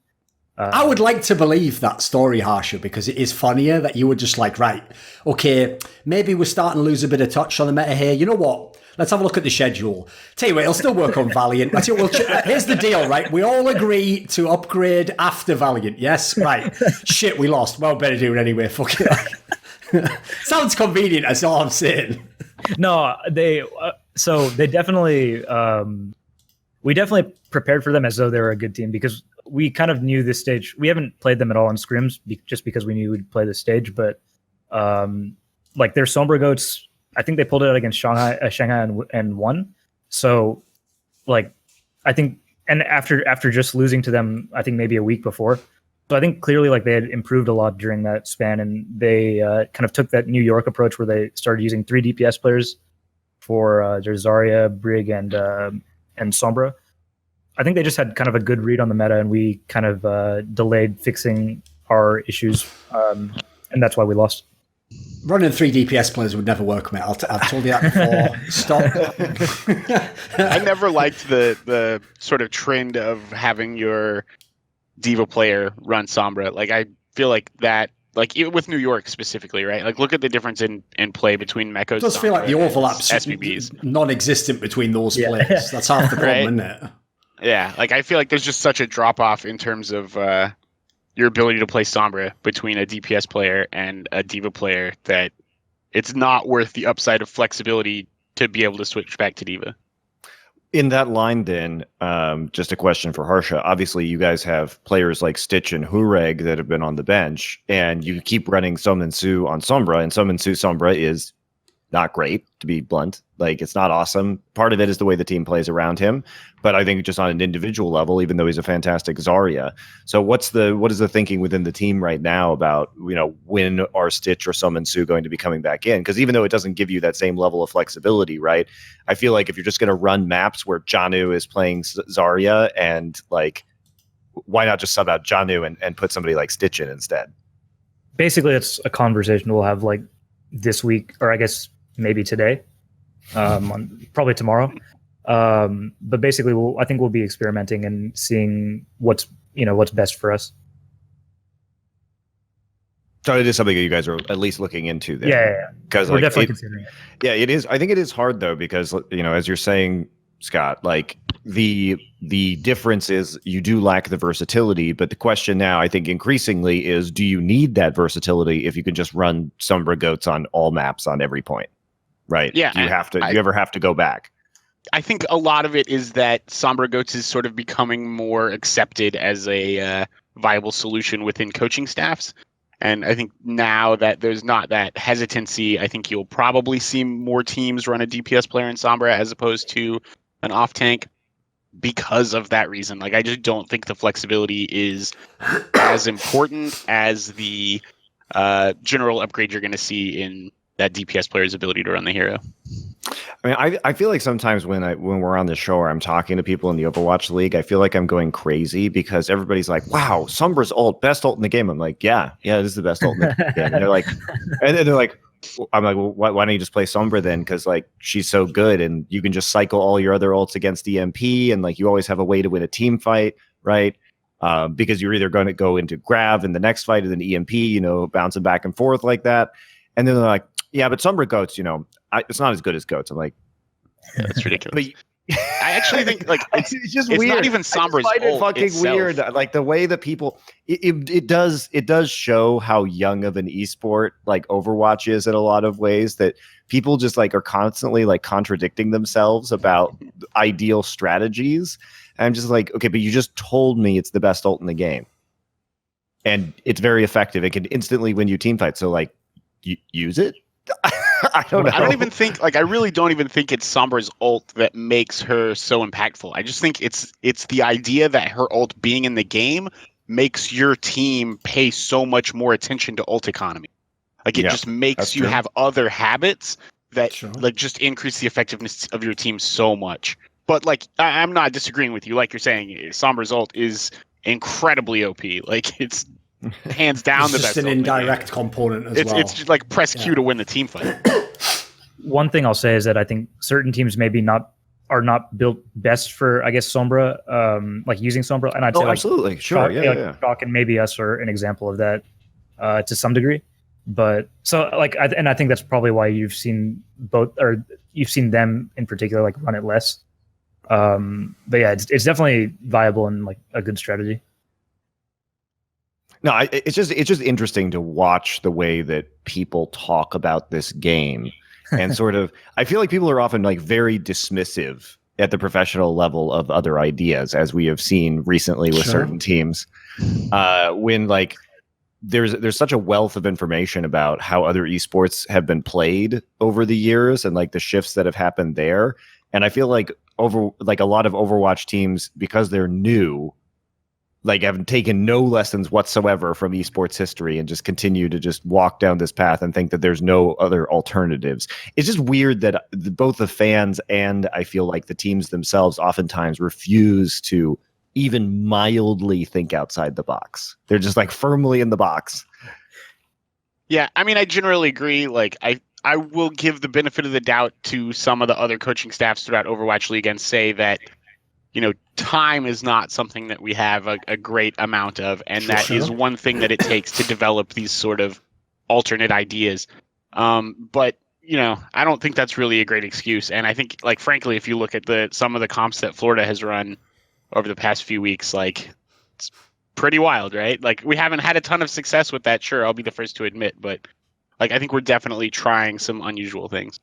I would like to believe that story, Harsha, because it is funnier that you were just like, right, okay, maybe we're starting to lose a bit of touch on the meta here. You know what? Let's have a look at the schedule. Tell you what, it'll still work on Valiant. Here's the deal, right? We all agree to upgrade after Valiant. Yes? Right. Shit, we lost. Well, better do it anyway. Fuck it. Sounds convenient, that's all I'm saying. No, they definitely we definitely prepared for them as though they were a good team because we kind of knew this stage. We haven't played them at all in scrims just because we knew we'd play this stage. But like their Sombra Goats, I think they pulled it out against Shanghai and won. So like I think, and after just losing to them, I think maybe a week before. So I think clearly like they had improved a lot during that span, and they kind of took that New York approach where they started using 3 DPS players for their Zarya, Brig, and Sombra. I think they just had kind of a good read on the meta, and we kind of delayed fixing our issues, and that's why we lost. Running 3 DPS players would never work, mate. I've told you that before. Stop. I never liked the sort of trend of having your Diva player run Sombra. Like I feel like that, like even with New York specifically, right? Like look at the difference in play between Mechos. It does feel like the overlap's SBBs non-existent between those players. That's half the problem, right? isn't it? Yeah, like I feel like there's just such a drop off in terms of your ability to play Sombra between a DPS player and a Diva player that it's not worth the upside of flexibility to be able to switch back to Diva. In that line, then, just a question for Harsha. Obviously, you guys have players like Stitch and Hureg that have been on the bench, and you keep running Summon Su on Sombra, and Summon Su Sombra is not great, to be blunt. Like, it's not awesome. Part of it is the way the team plays around him, but I think just on an individual level, even though he's a fantastic Zarya. So what is the thinking within the team right now about, when are Stitch or Summon Su going to be coming back in? Because even though it doesn't give you that same level of flexibility, right? I feel like if you're just going to run maps where Janu is playing Zarya, and like, why not just sub out Janu and put somebody like Stitch in instead? Basically, it's a conversation we'll have like this week, or I guess maybe today, probably tomorrow. But basically, I think we'll be experimenting and seeing what's best for us. So it is something that you guys are at least looking into then. Yeah. Because we're definitely considering it. Yeah, it is. I think it is hard though, because as you're saying, Scott, like the difference is you do lack the versatility, but the question now, I think increasingly, is do you need that versatility if you can just run Sombra Goats on all maps on every point? Right. Yeah. Do you ever have to go back? I think a lot of it is that Sombra Goats is sort of becoming more accepted as a viable solution within coaching staffs. And I think now that there's not that hesitancy, I think you'll probably see more teams run a DPS player in Sombra as opposed to an off tank because of that reason. Like, I just don't think the flexibility is as important as the general upgrade you're going to see in that DPS player's ability to run the hero. I mean, I feel like sometimes when we're on the show or I'm talking to people in the Overwatch League, I feel like I'm going crazy because everybody's like, "Wow, Sombra's ult, best ult in the game." I'm like, "Yeah, this is the best ult in the game." And they're like, I'm like, well, why don't you just play Sombra then? Because like she's so good, and you can just cycle all your other ults against EMP, and like you always have a way to win a team fight, right? Because you're either going to go into Grav in the next fight, and then EMP, bouncing back and forth like that. And then they're like, "Yeah, but Sombra Goats, it's not as good as Goats." I'm like, yeah, that's ridiculous. But I actually think like it's just it's weird. Not even Sombra's ult ult fucking itself. Weird. Like the way that people, it does show how young of an esport like Overwatch is in a lot of ways, that people just like are constantly like contradicting themselves about ideal strategies. And I'm just like, okay, but you just told me it's the best ult in the game, and it's very effective. It can instantly win you team fights. So like, use it. I don't know. I really don't even think it's Sombra's ult that makes her so impactful. I just think it's the idea that her ult being in the game makes your team pay so much more attention to ult economy. Like it just makes you have other habits that like just increase the effectiveness of your team so much. But like I'm not disagreeing with you. Like you're saying, Sombra's ult is incredibly OP. Like it's hands down the best. It's just an indirect component as well. It's just like press Q to win the team fight. One thing I'll say is that I think certain teams maybe are not built best for, I guess, Sombra, like using Sombra. And I'd say absolutely. Sure. Yeah. Shock and maybe us are an example of that to some degree. But so like, I think that's probably why you've seen you've seen them in particular, like run it less. But yeah, it's definitely viable and like a good strategy. No, it's just interesting to watch the way that people talk about this game, and sort of, I feel like people are often like very dismissive at the professional level of other ideas, as we have seen recently with certain teams. When like there's such a wealth of information about how other esports have been played over the years and like the shifts that have happened there. And I feel like a lot of Overwatch teams, because they're new, like have taken no lessons whatsoever from esports history and just continue to just walk down this path and think that there's no other alternatives. It's just weird that both the fans and I feel like the teams themselves oftentimes refuse to even mildly think outside the box. They're just like firmly in the box. Yeah, I mean, I generally agree. Like, I will give the benefit of the doubt to some of the other coaching staffs throughout Overwatch League and say that, you know, time is not something that we have a great amount of, and that is one thing that it takes to develop these sort of alternate ideas. But, you know, I don't think that's really a great excuse. And I think, like, frankly, if you look at some of the comps that Florida has run over the past few weeks, like, it's pretty wild, right? Like, we haven't had a ton of success with that, sure, I'll be the first to admit, but like, I think we're definitely trying some unusual things.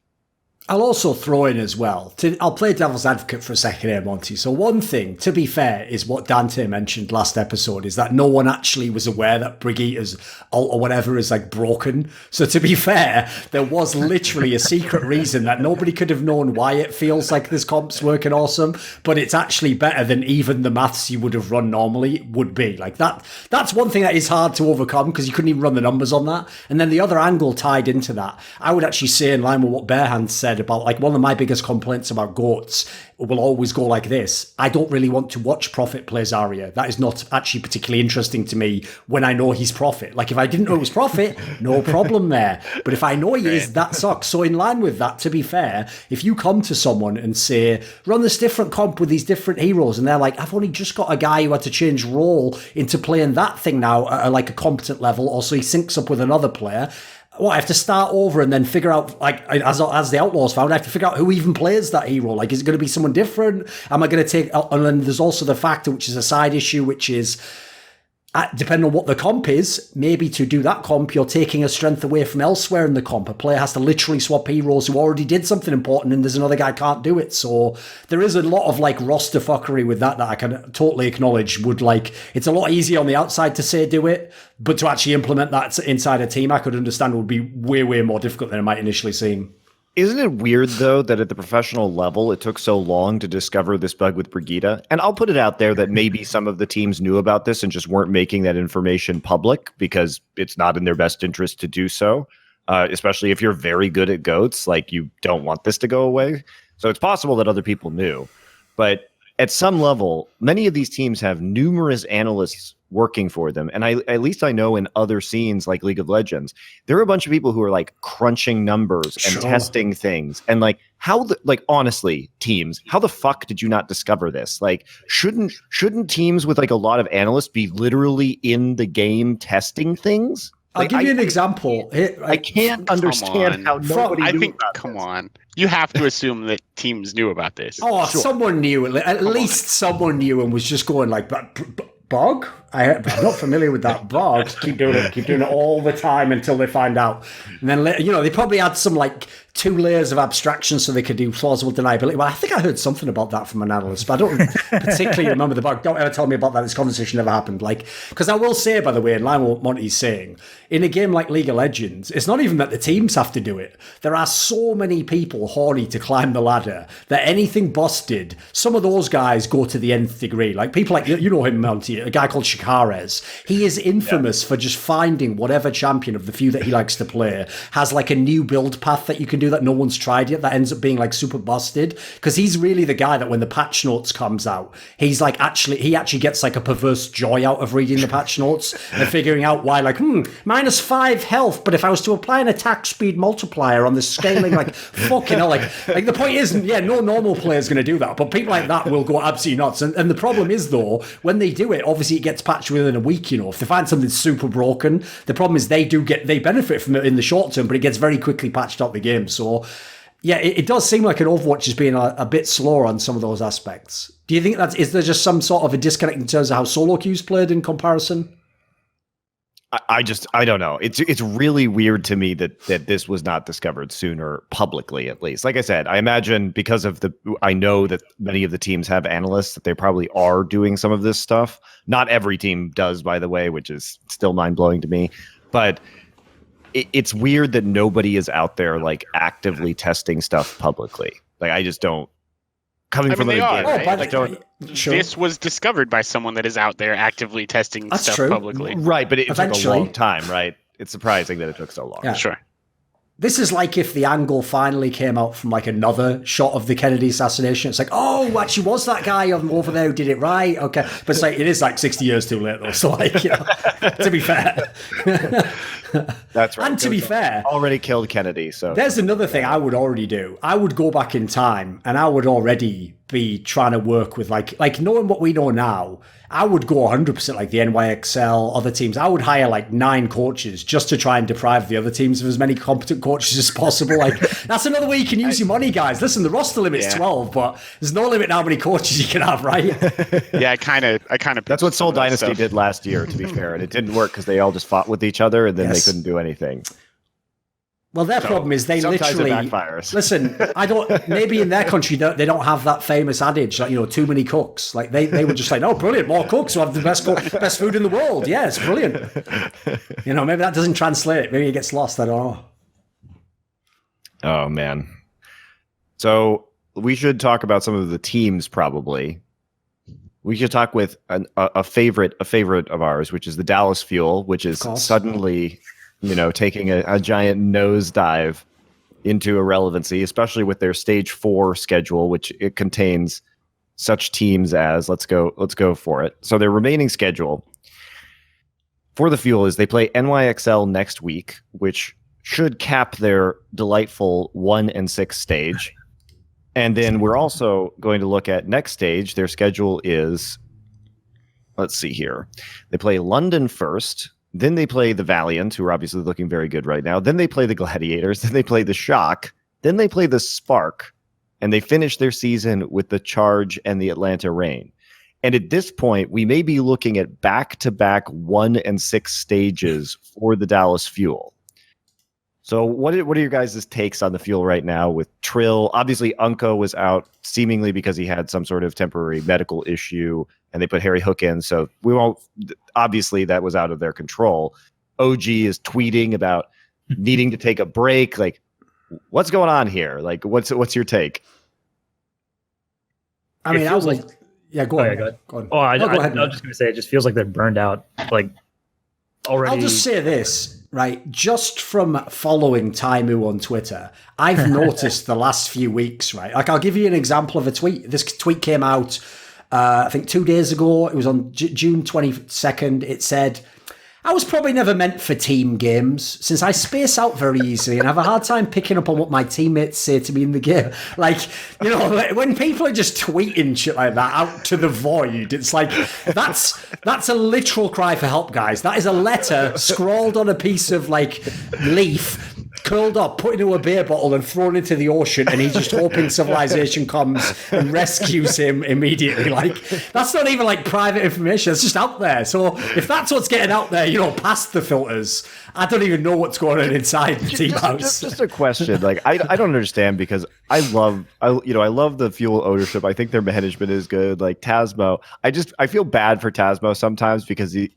I'll also throw in as well, I'll play devil's advocate for a second here, Monty. So one thing, to be fair, is what Dante mentioned last episode, is that no one actually was aware that Brigitte's ult or whatever is like broken. So to be fair, there was literally a secret reason that nobody could have known why it feels like this comp's working awesome, but it's actually better than even the maths you would have run normally would be. Like that's one thing that is hard to overcome because you couldn't even run the numbers on that. And then the other angle tied into that, I would actually say in line with what Bearhands said about, like, one of my biggest complaints about Goats will always go like this: I don't really want to watch Prophet play Zarya. That is not actually particularly interesting to me when I know he's Prophet. Like, if I didn't know it was Prophet, no problem there. But if I know he is, that sucks. So in line with that, to be fair, if you come to someone and say, run this different comp with these different heroes, and they're like, I've only just got a guy who had to change role into playing that thing now at like a competent level, or so he syncs up with another player, I have to start over and then figure out, like, as the Outlaws found, I have to figure out who even plays that hero. Like, is it going to be someone different? Am I going to take... And then there's also the factor, which is a side issue, which is, depending on what the comp is, maybe to do that comp, you're taking a strength away from elsewhere in the comp. A player has to literally swap heroes who already did something important, and there's another guy can't do it. So there is a lot of, like, roster fuckery with that I can totally acknowledge would, like... It's a lot easier on the outside to say do it, but to actually implement that inside a team, I could understand would be way, way more difficult than it might initially seem. Isn't it weird, though, that at the professional level, it took so long to discover this bug with Brigitte? And I'll put it out there that maybe some of the teams knew about this and just weren't making that information public because it's not in their best interest to do so, especially if you're very good at Goats. Like, you don't want this to go away. So it's possible that other people knew. But at some level, many of these teams have numerous analysts working for them. And at least I know in other scenes like League of Legends, there are a bunch of people who are like crunching numbers and testing things. And like, honestly, teams, how the fuck did you not discover this? Like, shouldn't teams with like a lot of analysts be literally in the game testing things? I'll give you an example. I can't understand how nobody knew about this. Come on. You have to assume that teams knew about this. Oh, sure. Someone knew. At least someone knew and was just going like, bug? I'm not familiar with that bug. Keep doing it all the time until they find out. And then, they probably had some like 2 layers of abstraction so they could do plausible deniability. Well, I think I heard something about that from an analyst, but I don't particularly remember the bug. Don't ever tell me about that. This conversation never happened. Like, because I will say, by the way, in line with what Monty's saying, in a game like League of Legends, it's not even that the teams have to do it. There are so many people horny to climb the ladder that anything busted, some of those guys go to the nth degree. Like people like, you know him, Monty, a guy called Shikares. He is infamous for just finding whatever champion of the few that he likes to play has like a new build path that you can do that no one's tried yet that ends up being like super busted, because he's really the guy that when the patch notes comes out, he's like he actually gets like a perverse joy out of reading the patch notes and figuring out why, like, -5 health, but if I was to apply an attack speed multiplier on the scaling, like, fucking hell, like the point is, no normal player is going to do that, but people like that will go absolutely nuts. And the problem is, though, when they do it, obviously it gets patched within a week. If they find something super broken, the problem is they benefit from it in the short term, but it gets very quickly patched out the game. So yeah, it does seem like an Overwatch is being a bit slower on some of those aspects. Do you think is there just some sort of a disconnect in terms of how solo queues played in comparison? I don't know. It's really weird to me that this was not discovered sooner publicly, at least. Like I said, I imagine because of I know that many of the teams have analysts that they probably are doing some of this stuff. Not every team does, by the way, which is still mind blowing to me. But it's weird that nobody is out there like actively testing stuff publicly. Like I just don't. Coming from they the are, game, right? Sure. This was discovered by someone that is out there actively testing That's stuff true. publicly. right? But it took a Eventually. long time, right? It's surprising that it took so long. Yeah. Sure. This is like if the angle finally came out from like another shot of the Kennedy assassination. It's like, oh, actually was that guy over there who did it right? Okay. But it's like, it is like 60 years too late though. So like, you know, to be fair. That's right. And to be fair, already killed Kennedy. So there's another thing I would already do. I would go back in time and I would already be trying to work with like knowing what we know now. I would go 100% like the NYXL, other teams. I would hire like 9 coaches just to try and deprive the other teams of as many competent coaches as possible. Like that's another way you can use your money, guys. Listen, the roster limit's 12, but there's no limit how many coaches you can have, right? Yeah, I kind of. That's what Soul Dynasty did last year, to be fair, and it didn't work because they all just fought with each other and then they couldn't do anything. Well, their problem is they sometimes literally it backfires. Listen. I don't. Maybe in their country they don't have that famous adage like too many cooks. Like they were just like, no, brilliant, more cooks who have the best food in the world. Yeah, it's brilliant. Maybe that doesn't translate. Maybe it gets lost. I don't know. Oh man. So we should talk about some of the teams. Probably we should talk with a favorite of ours, which is the Dallas Fuel, which is suddenly. Taking a giant nosedive into irrelevancy, especially with their stage 4 schedule, which it contains such teams as let's go for it. So their remaining schedule for the Fuel is they play NYXL next week, which should cap their delightful 1 and 6 stage. And then we're also going to look at next stage. Their schedule is, let's see here. They play London first. Then they play the Valiant, who are obviously looking very good right now. Then they play the Gladiators. Then they play the Shock. Then they play the Spark. And they finish their season with the Charge and the Atlanta Reign. And at this point, we may be looking at back-to-back 1 and 6 stages for the Dallas Fuel. So what are your guys' takes on the Fuel right now with Trill? Obviously, Unko was out seemingly because he had some sort of temporary medical issue, and they put Harry Hook in. So we won't. Obviously, that was out of their control. OG is tweeting about needing to take a break. Like, what's going on here? Like, what's your take? I mean, I was like, yeah, go ahead. Go on. Oh, I was just going to say, it just feels like they're burned out. Like already. I'll just say this. Right, just from following Taimu on Twitter, I've noticed the last few weeks, right? Like, I'll give you an example of a tweet. This tweet came out, I think 2 days ago. It was on June 22nd. It said, I was probably never meant for team games since I space out very easily and have a hard time picking up on what my teammates say to me in the game. Like, when people are just tweeting shit like that out to the void, it's like, that's a literal cry for help, guys. That is a letter scrawled on a piece of like leaf, curled up, put into a beer bottle and thrown into the ocean, and he's just hoping civilization comes and rescues him immediately. Like, that's not even like private information. It's just out there. So if that's what's getting out there, past the filters, I don't even know what's going on inside the team house. Just a question. Like, I don't understand because I love the Fuel ownership. I think their management is good. Like Tasmo, I feel bad for Tasmo sometimes because he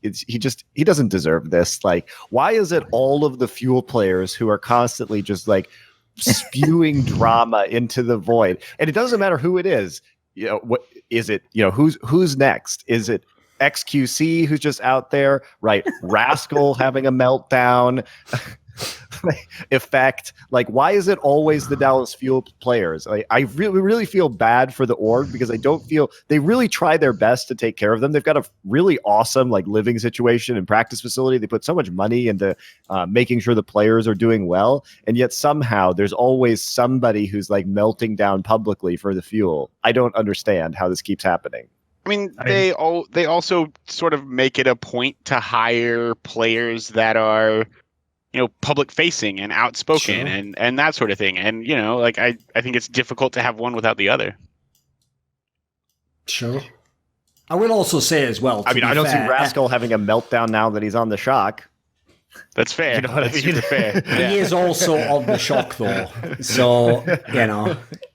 doesn't deserve this. Like, why is it all of the Fuel players who are constantly just like spewing drama into the void? And it doesn't matter who it is. What is it? Who's next? Is it XQC who's just out there, right? Rascal having a meltdown. Effect. Like, why is it always the Dallas Fuel players? I really feel bad for the org because I don't feel they really try their best to take care of them. They've got a really awesome like living situation and practice facility. They put so much money into making sure the players are doing well, and yet somehow there's always somebody who's like melting down publicly for the Fuel. I don't understand how this keeps happening. I mean, they also sort of make it a point to hire players that are, public facing and outspoken and that sort of thing. And, I think it's difficult to have one without the other. Sure. I will also say as well. I don't see Rascal having a meltdown now that he's on the Shock. That's fair. You know what I That's mean? super fair. Yeah. He is also on the shock though, so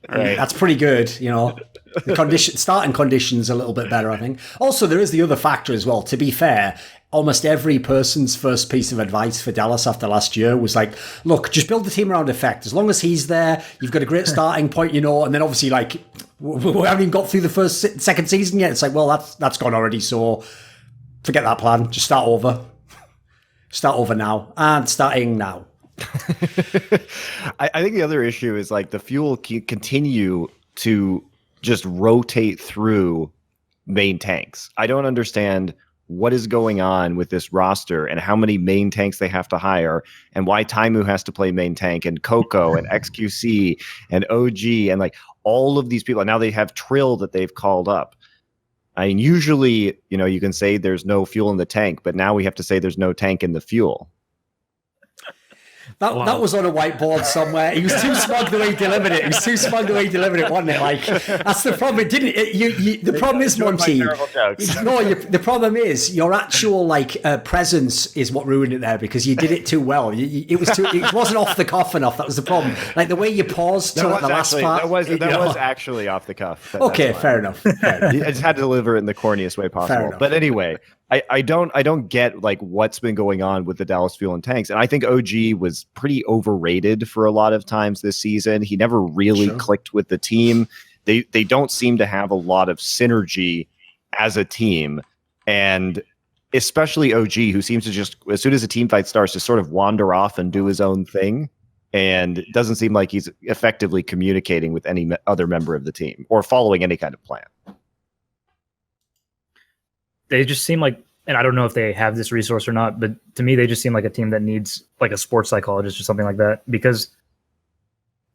that's pretty good. The starting conditions a little bit better, I think. Also, there is the other factor as well. To be fair, almost every person's first piece of advice for Dallas after last year was like, look, just build the team around Effect. As long as he's there, you've got a great starting point, and then obviously like we haven't even got through the second season yet. It's like, well, that's gone already, so forget that plan. Just start over. Start over now. And starting now. I think the other issue is like the fuel continue to just rotate through main tanks. I don't understand what is going on with this roster and how many main tanks they have to hire and why Taimu has to play main tank and Coco and XQC and OG and like all of these people. And now they have Trill that they've called up. I mean, usually, you can say there's no fuel in the tank, but now we have to say there's no tank in the fuel. That was on a whiteboard somewhere. He was too smug the way he delivered it. Wasn't it? Like, that's the problem. The problem is, Monty. The problem is your actual presence is what ruined it there because you did it too well. It wasn't off the cuff enough. That was the problem. Like the way you paused to the last part. That was actually off the cuff. Okay, fair enough. I just had to deliver it in the corniest way possible. But anyway. I don't get like what's been going on with the Dallas Fuel and Tanks. And I think OG was pretty overrated for a lot of times this season. He never really clicked with the team. They don't seem to have a lot of synergy as a team. And especially OG, who seems to just, as soon as a team fight starts, to sort of wander off and do his own thing. And it doesn't seem like he's effectively communicating with any other member of the team or following any kind of plan. They just seem like, and I don't know if they have this resource or not, but to me, they just seem like a team that needs like a sports psychologist or something like that. Because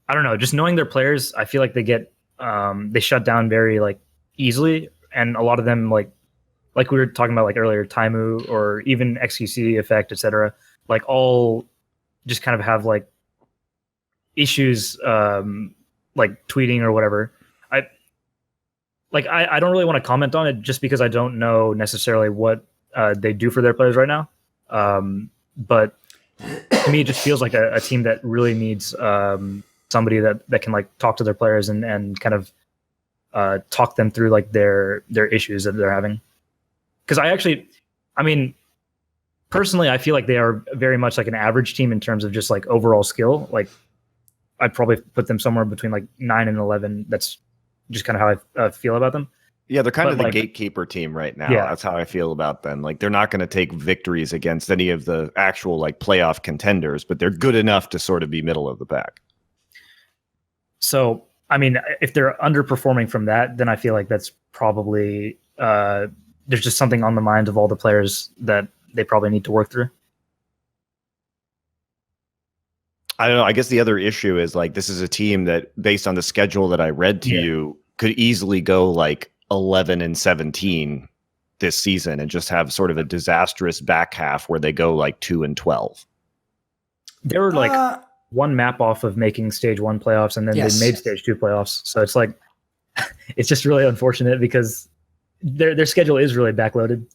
I don't know, just knowing their players, I feel like they get, they shut down very like easily. And a lot of them, like we were talking about like earlier, Taimu or even XQC Effect, etc., like all just kind of have like issues, like tweeting or whatever. I don't really want to comment on it just because I don't know necessarily what they do for their players right now. But to me, it just feels like a team that really needs somebody that can like talk to their players and kind of talk them through like their issues that they're having. Because personally, I feel like they are very much like an average team in terms of just like overall skill. Like I'd probably put them somewhere between like 9 and 11. That's just kind of how I feel about them. Yeah, they're kind of the gatekeeper team right now. Yeah. That's how I feel about them. Like they're not going to take victories against any of the actual like playoff contenders, but they're good enough to sort of be middle of the pack. So, I mean, if they're underperforming from that, then I feel like that's probably there's just something on the mind of all the players that they probably need to work through. I don't know. I guess the other issue is like this is a team that, based on the schedule that I read to you, could easily go like 11-17 this season and just have sort of a disastrous back half where they go like 2-12. They were like one map off of making stage 1 playoffs, and then they made stage 2 playoffs. So it's like it's just really unfortunate because their schedule is really backloaded.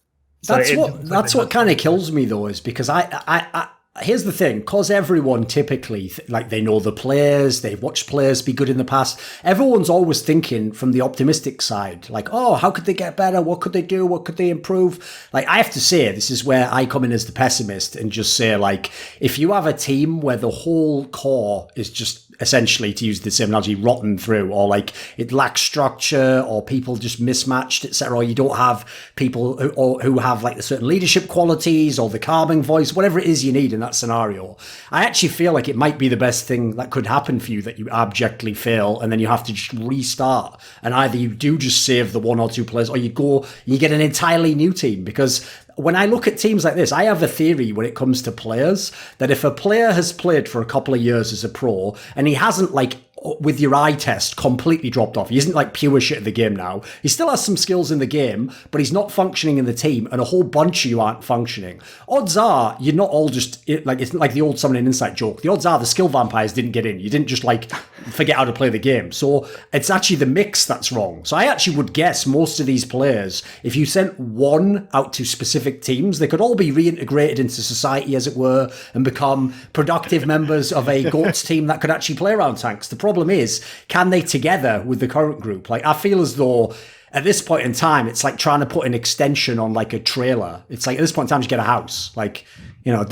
So that's what kind of kills me though, is because I here's the thing, because everyone typically, they know the players, they've watched players be good in the past. Everyone's always thinking from the optimistic side, like, oh, how could they get better? What could they do? What could they improve? Like, I have to say, this is where I come in as the pessimist and just say, like, if you have a team where the whole core is just essentially, to use the same analogy, rotten through, or like it lacks structure, or people just mismatched, etc., or you don't have people who have like the certain leadership qualities or the calming voice, whatever it is you need in that scenario, I actually feel like it might be the best thing that could happen for you, that you abjectly fail and then you have to just restart, and either you do just save the 1 or 2 players, or you get an entirely new team. Because when I look at teams like this, I have a theory when it comes to players that if a player has played for a couple of years as a pro and he hasn't like with your eye test, completely dropped off. He isn't like pure shit at the game now. He still has some skills in the game, but he's not functioning in the team, and a whole bunch of you aren't functioning. Odds are you're not all just like, it's like the old Summoning Insight joke. The odds are the skill vampires didn't get in. You didn't just like forget how to play the game. So it's actually the mix that's wrong. So I actually would guess most of these players, if you sent one out to specific teams, they could all be reintegrated into society, as it were, and become productive members of a GOATS team that could actually play around tanks. The problem is, can they together with the current group? Like, I feel as though at this point in time, it's like trying to put an extension on like a trailer. It's like at this point in time, you get a house. Like, you know,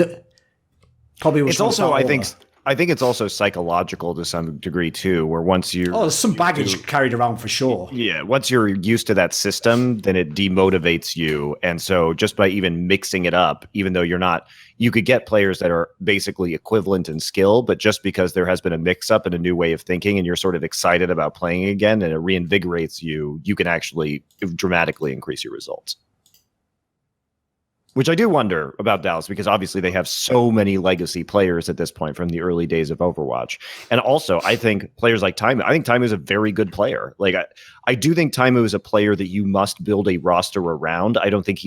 probably. It's also, I think it's also psychological to some degree too, where once you there's some baggage carried around for sure. Yeah, once you're used to that system, then it demotivates you, and so just by even mixing it up, even though you're not, you could get players that are basically equivalent in skill, but just because there has been a mix up and a new way of thinking, and you're sort of excited about playing again, and it reinvigorates you, you can actually dramatically increase your results. Which I do wonder about Dallas, because obviously they have so many legacy players at this point from the early days of Overwatch. And also, I think players like Taimu, I think Taimu is a very good player. Like, I do think Taimu is a player that you must build a roster around. I don't think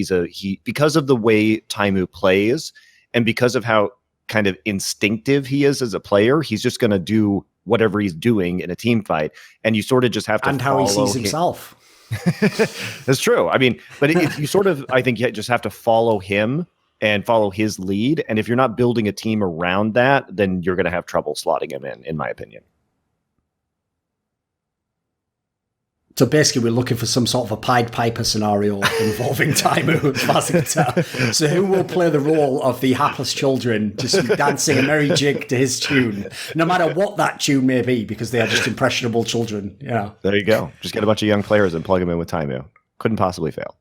because of the way Taimu plays and because of how kind of instinctive he is as a player, he's just going to do whatever he's doing in a team fight. And you sort of just have to and how he sees himself. That's true. I mean, but you sort of, I think you just have to follow him and follow his lead. And if you're not building a team around that, then you're going to have trouble slotting him in my opinion. So basically, we're looking for some sort of a Pied Piper scenario involving Taimu and Fazita. So who will play the role of the hapless children, just dancing a merry jig to his tune, no matter what that tune may be, because they are just impressionable children. Yeah. There you go. Just get a bunch of young players and plug them in with Taimu. Couldn't possibly fail.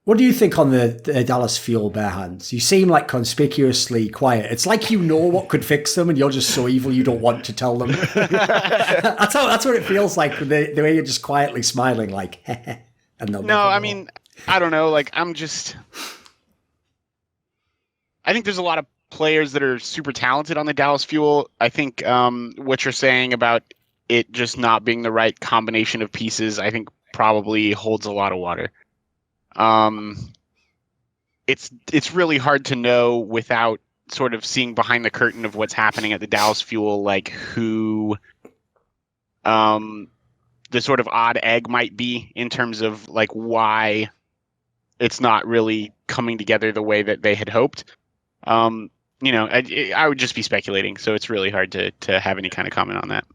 What do you think on the Dallas Fuel Bearhands? You seem like conspicuously quiet. It's like you know what could fix them, and you're just so evil you don't want to tell them. That's what it feels like, the way you're just quietly smiling, like, and they'll no, I mean, I don't know. Like, I think there's a lot of players that are super talented on the Dallas Fuel. I think what you're saying about it just not being the right combination of pieces, I think probably holds a lot of water. It's really hard to know without sort of seeing behind the curtain of what's happening at the Dallas Fuel, like who the sort of odd egg might be in terms of like why it's not really coming together the way that they had hoped. I would just be speculating, so it's really hard to have any kind of comment on that.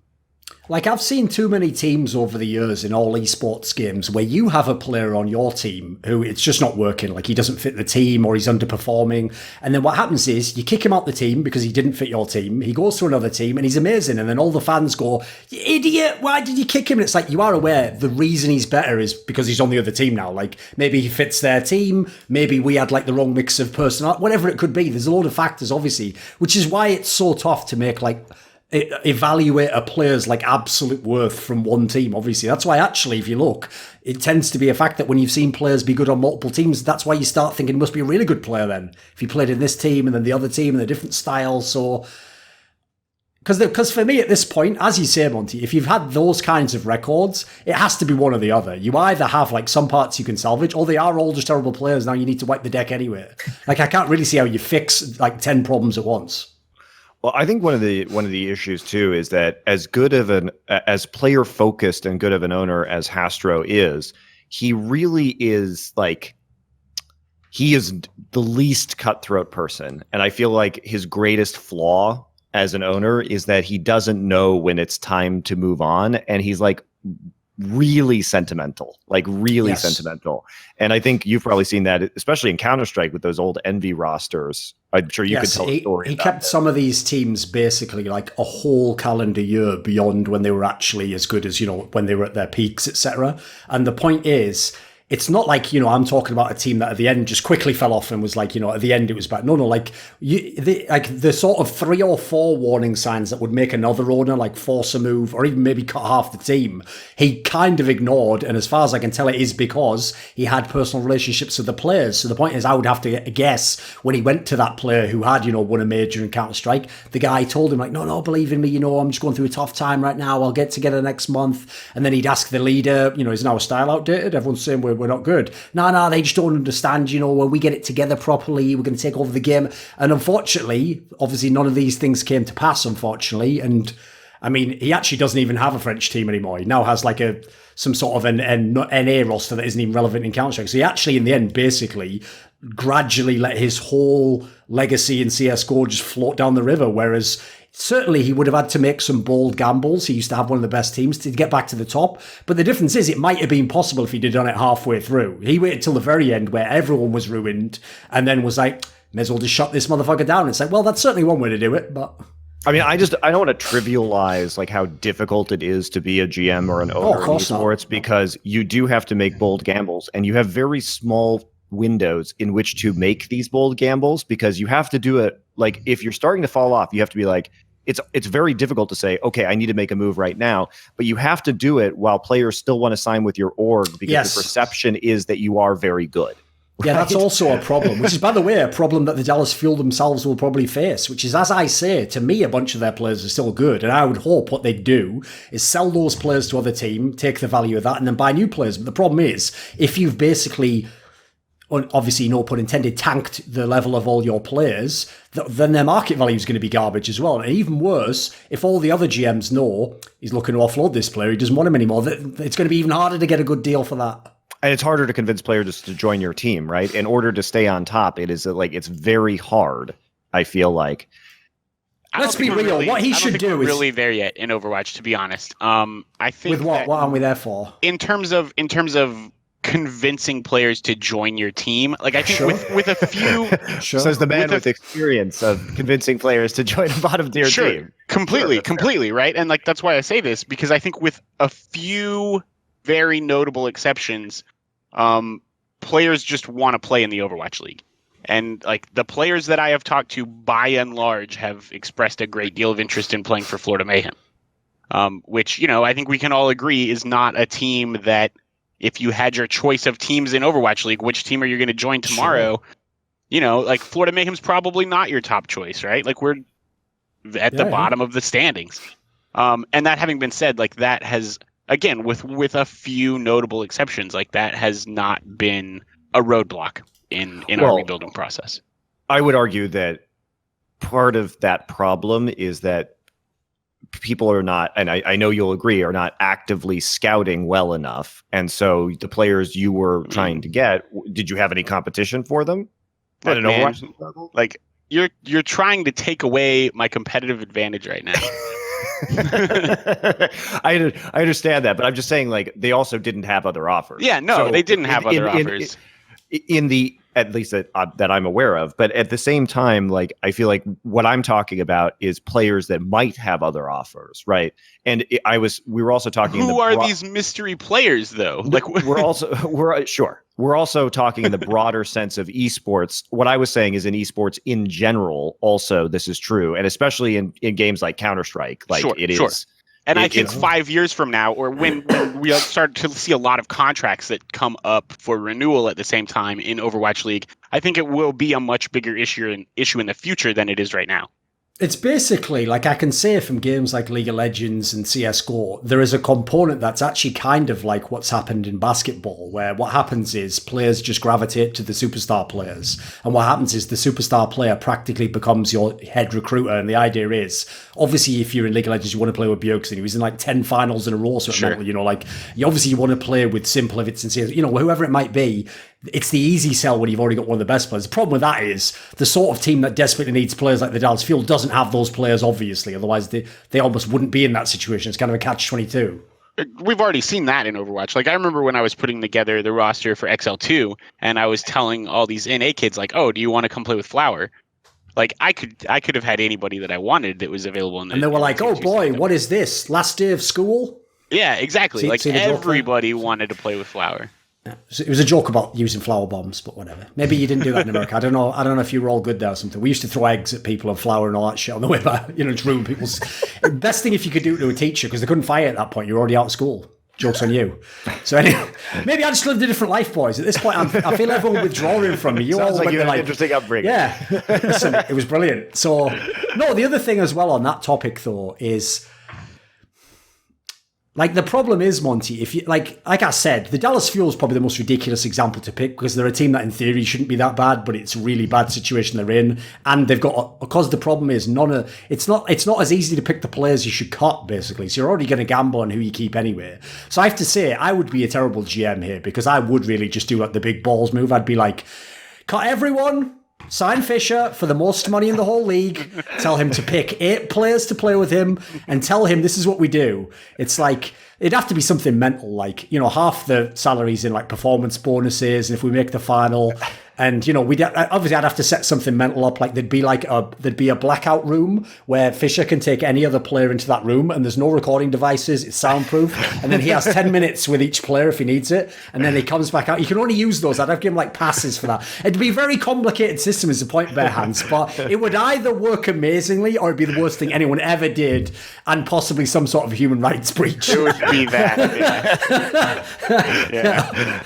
Like, I've seen too many teams over the years in all esports games where you have a player on your team who it's just not working. Like, he doesn't fit the team or he's underperforming. And then what happens is you kick him out the team because he didn't fit your team. He goes to another team and he's amazing. And then all the fans go, "You idiot, why did you kick him?" And it's like, you are aware the reason he's better is because he's on the other team now. Like, maybe he fits their team. Maybe we had like the wrong mix of personality, whatever it could be. There's a lot of factors, obviously, which is why it's so tough to make like evaluate a player's like absolute worth from one team. Obviously, that's why actually, if you look, it tends to be a fact that when you've seen players be good on multiple teams, that's why you start thinking he must be a really good player then, if he played in this team and then the other team and the different styles. So because for me at this point, as you say, Monty, if you've had those kinds of records, it has to be one or the other. You either have like some parts you can salvage, or they are all just terrible players. Now you need to wipe the deck anyway. Like, I can't really see how you fix like 10 problems at once. Well, I think one of the issues too is that as player focused and good of an owner as Hastro is, he really is like, he is the least cutthroat person. And I feel like his greatest flaw as an owner is that he doesn't know when it's time to move on. And he's like really sentimental, sentimental. And I think you've probably seen that, especially in Counter-Strike with those old Envy rosters. I'm sure you could tell a story. He kept some of these teams basically like a whole calendar year beyond when they were actually as good as, when they were at their peaks, etc. And the point is, it's not like, I'm talking about a team that at the end just quickly fell off and was like, at the end it was bad. No, like the sort of 3 or 4 warning signs that would make another owner like force a move or even maybe cut half the team, he kind of ignored. And as far as I can tell, it is because he had personal relationships with the players. So the point is, I would have to guess when he went to that player who had, won a major in Counter-Strike, the guy told him like, no, believe in me, I'm just going through a tough time right now. I'll get together next month. And then he'd ask the leader, is now our style outdated? Everyone's saying we're not good. No, they just don't understand, when we get it together properly, we're going to take over the game. And unfortunately, obviously none of these things came to pass, unfortunately. And I mean, he actually doesn't even have a French team anymore. He now has like some sort of an NA roster that isn't even relevant in Counter-Strike. So he actually, in the end, basically gradually let his whole legacy in CSGO just float down the river. Whereas certainly he would have had to make some bold gambles. He used to have one of the best teams to get back to the top. But the difference is it might have been possible if he'd have done it halfway through. He waited till the very end where everyone was ruined and then was like, may as well just shut this motherfucker down. It's like, well, that's certainly one way to do it, but... I mean, I don't want to trivialize like how difficult it is to be a GM or an owner in esports because you do have to make bold gambles and you have very small windows in which to make these bold gambles because you have to do it. Like if you're starting to fall off, you have to be like, it's very difficult to say, okay, I need to make a move right now, but you have to do it while players still want to sign with your org because the perception is that you are very good. Yeah, that's also a problem, which is, by the way, a problem that the Dallas Fuel themselves will probably face, which is, as I say, to me, a bunch of their players are still good. And I would hope what they'd do is sell those players to other team, take the value of that, and then buy new players. But the problem is, if you've basically, obviously, no pun intended, tanked the level of all your players, then their market value is going to be garbage as well. And even worse, if all the other GMs know he's looking to offload this player, he doesn't want him anymore, it's going to be even harder to get a good deal for that. And it's harder to convince players to join your team, right? In order to stay on top, it's very hard, I feel like. Let's be real. What he should do is really there yet in Overwatch, to be honest. I think with what are we there for? In terms of convincing players to join your team, like I think with a few says the man with experience of convincing players to join a bottom tier team. Completely, right? And like that's why I say this, because I think with a few very notable exceptions, players just want to play in the Overwatch League. And like the players that I have talked to by and large have expressed a great deal of interest in playing for Florida Mayhem. Which, I think we can all agree is not a team that if you had your choice of teams in Overwatch League, which team are you going to join tomorrow? Sure. Like Florida Mayhem's probably not your top choice, right? Like we're at the bottom of the standings. And that having been said, like that has, again, with a few notable exceptions, like that has not been a roadblock in our rebuilding process. I would argue that part of that problem is that people are not, and I know you'll agree, are not actively scouting well enough. And so the players you were trying to get, did you have any competition for them? Like you're trying to take away my competitive advantage right now. I understand that, but I'm just saying, like, they also didn't have other offers. Yeah, no, so they didn't have other offers. At least that I'm aware of. But at the same time, like, I feel like what I'm talking about is players that might have other offers, right? And we were also talking. Who are these mystery players, though? Like, we're also talking in the broader sense of esports. What I was saying is in esports in general, also this is true, and especially in games like Counter-Strike, like it is. And I think 5 years from now, or when we start to see a lot of contracts that come up for renewal at the same time in Overwatch League, I think it will be a much bigger issue in the future than it is right now. It's basically, like I can say from games like League of Legends and CSGO, there is a component that's actually kind of like what's happened in basketball, where what happens is players just gravitate to the superstar players. And what happens is the superstar player practically becomes your head recruiter. And the idea is, obviously, if you're in League of Legends, you want to play with Bjergsen. He was in like 10 finals in a row. So sure. Like, you obviously want to play with Simplivits and CSGO, whoever it might be. It's the easy sell when you've already got one of the best players. The problem with that is the sort of team that desperately needs players like the Dallas Fuel doesn't have those players, obviously. Otherwise, they almost wouldn't be in that situation. It's kind of a catch-22. We've already seen that in Overwatch. Like, I remember when I was putting together the roster for XL2, and I was telling all these NA kids, like, oh, do you want to come play with Flower? Like, I could have had anybody that I wanted that was available. And they were like, oh, boy, what is this? Last day of school? Yeah, exactly. Like, everybody wanted to play with Flower. So it was a joke about using flour bombs, but whatever. Maybe you didn't do that in America. I don't know. I don't know if you were all good there or something. We used to throw eggs at people and flour and all that shit on the way back. Just ruin people's. Best thing if you could do it to a teacher, because they couldn't fire at that point. You were already out of school. Joke's on you. So anyway, maybe I just lived a different life, boys. At this point, I feel everyone withdrawing from me. You Sounds all like went you had to an interesting upbringing. Yeah, listen, it was brilliant. So no, the other thing as well on that topic though is. Like, the problem is, Monty, if you like I said, the Dallas Fuel is probably the most ridiculous example to pick because they're a team that in theory shouldn't be that bad, but it's a really bad situation they're in. And they've got, because the problem is it's not as easy to pick the players you should cut, basically. So you're already going to gamble on who you keep anyway. So I have to say, I would be a terrible GM here because I would really just do like the big balls move. I'd be like, cut everyone. Sign Fisher for the most money in the whole league. Tell him to pick 8 players to play with him and tell him this is what we do. It's like, it'd have to be something mental, like, half the salaries in like performance bonuses. And if we make the final, and we'd obviously I'd have to set something mental up. Like there'd be a blackout room where Fisher can take any other player into that room, and there's no recording devices. It's soundproof, and then he has 10 minutes with each player if he needs it, and then he comes back out. You can only use those. I'd have to give him like passes for that. It'd be a very complicated system, is the point, Bearhands, but it would either work amazingly or it'd be the worst thing anyone ever did, and possibly some sort of human rights breach. It would be that. Yeah.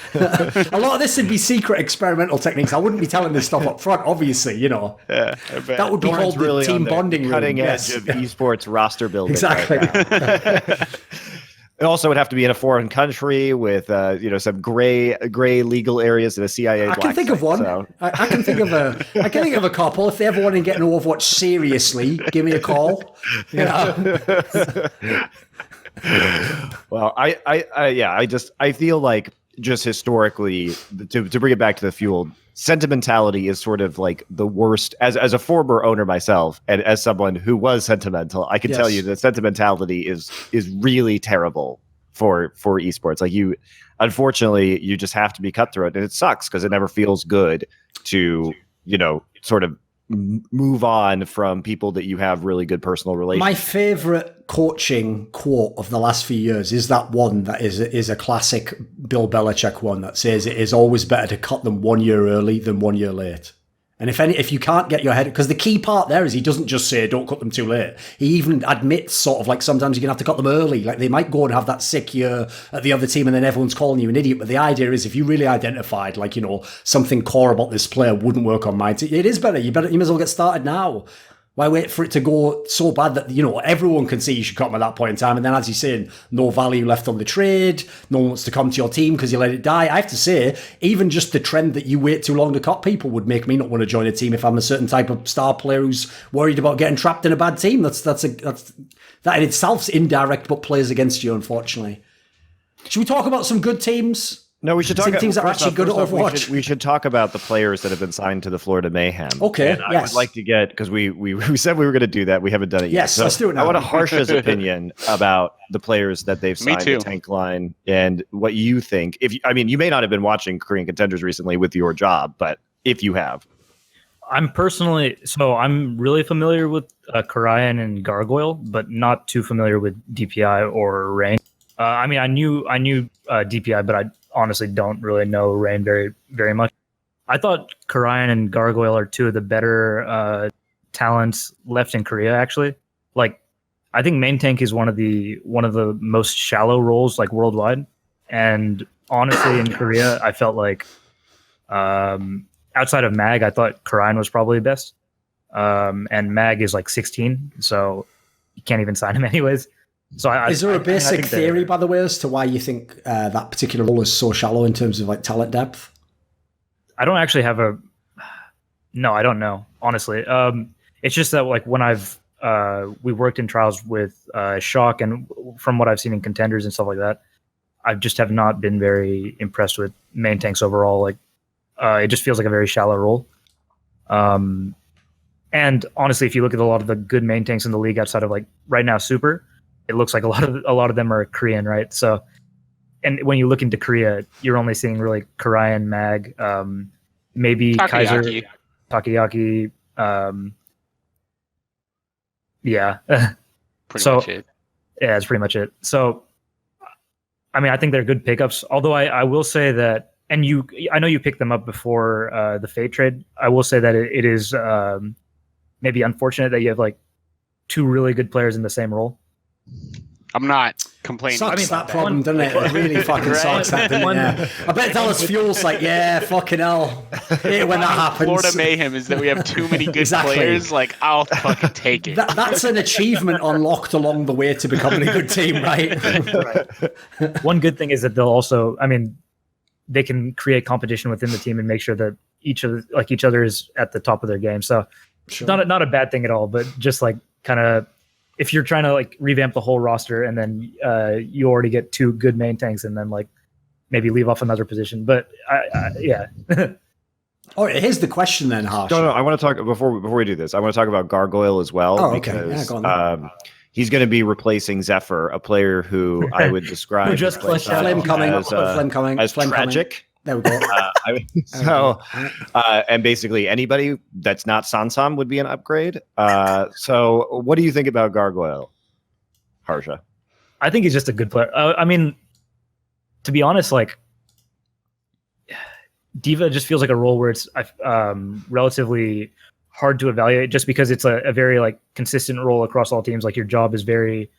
A lot of this would be secret experimental techniques. I wouldn't be telling this stuff up front, obviously, Yeah, that would be called the really team bonding room. Cutting edge of esports roster building. Exactly. Right now. It also would have to be in a foreign country with some gray legal areas in a CIA. I can think of one. So. I can think of a couple. If they ever want to get an Overwatch seriously, give me a call. Well, I feel like just historically, to bring it back to the Fuel, sentimentality is sort of like the worst. As a former owner myself, and as someone who was sentimental, I can tell you that sentimentality is really terrible for esports. Like unfortunately, you just have to be cutthroat, and it sucks because it never feels good to sort of move on from people that you have really good personal relations. My favorite coaching quote of the last few years is that one that is a classic Bill Belichick one that says it is always better to cut them 1 year early than 1 year late. And if you can't get your head, because the key part there is he doesn't just say don't cut them too late. He even admits sort of like sometimes you're gonna have to cut them early. Like they might go and have that sick year at the other team, and then everyone's calling you an idiot. But the idea is if you really identified like something core about this player wouldn't work on my team, it is better. You may as well get started now. Why wait for it to go so bad that, everyone can see you should cut them at that point in time? And then, as you're saying, no value left on the trade. No one wants to come to your team because you let it die. I have to say, even just the trend that you wait too long to cut people would make me not want to join a team if I'm a certain type of star player who's worried about getting trapped in a bad team. That in itself's indirect, but plays against you, unfortunately. Should we talk about some good teams? No, we should talk about teams that are actually good at Overwatch. We should talk about the players that have been signed to the Florida Mayhem. Okay, and I would like to get, because we said we were going to do that. We haven't done it yet. Yes, let's do it now. I want Harsha's opinion about the players that they've signed to Tank Line and what you think. You may not have been watching Korean Contenders recently with your job, but if you have. I'm really familiar with Karayan and Gargoyle, but not too familiar with DPI or Rain. I knew DPI, but I honestly don't really know Rain very, very much. I thought Karayan and Gargoyle are two of the better talents left in Korea, actually. Like, I think main tank is one of the most shallow roles like worldwide. And honestly, in Korea, I felt like outside of Mag, I thought Karayan was probably best. And Mag is like 16, so you can't even sign him anyways. So is there a basic theory, by the way, as to why you think that particular role is so shallow in terms of like talent depth? I don't actually have no, I don't know, honestly. It's just that like when we worked in trials with Shock, and from what I've seen in Contenders and stuff like that, I just have not been very impressed with main tanks overall. Like it just feels like a very shallow role. And honestly, if you look at a lot of the good main tanks in the league outside of like right now Super, it looks like a lot of them are Korean, right? So, and when you look into Korea, you're only seeing really Karayan, Mag, maybe Kaiser, Takoyaki. Yeah. Pretty much it. Yeah, that's pretty much it. So, I think they're good pickups. Although I will say that and I know you picked them up before the Fate trade. I will say that it is maybe unfortunate that you have like two really good players in the same role. I'm not complaining. Sucks that problem, doesn't it? It really fucking sucks that, doesn't it? Yeah. I bet Dallas Fuel's like, yeah, fucking hell. When that happens. Florida Mayhem is that we have too many good players. Like, I'll fucking take it. That's an achievement unlocked along the way to becoming a good team, right? Right. One good thing is that they'll also, I mean, they can create competition within the team and make sure that each other is at the top of their game. So sure. not a bad thing at all, but just like kind of, if you're trying to like revamp the whole roster and then you already get two good main tanks and then like maybe leave off another position. But yeah. Oh, here's the question then, Harsh. No, I want to talk before we do this. I want to talk about Gargoyle as well. Oh, okay. Because, go on. he's going to be replacing Zephyr, a player who I would describe who just as Flame coming. as tragic. There we go. And basically anybody that's not Sansam would be an upgrade. So what do you think about Gargoyle, Harsha? I think he's just a good player. I mean, to be honest, like Diva just feels like a role where it's relatively hard to evaluate just because it's a very like consistent role across all teams. Like your job is very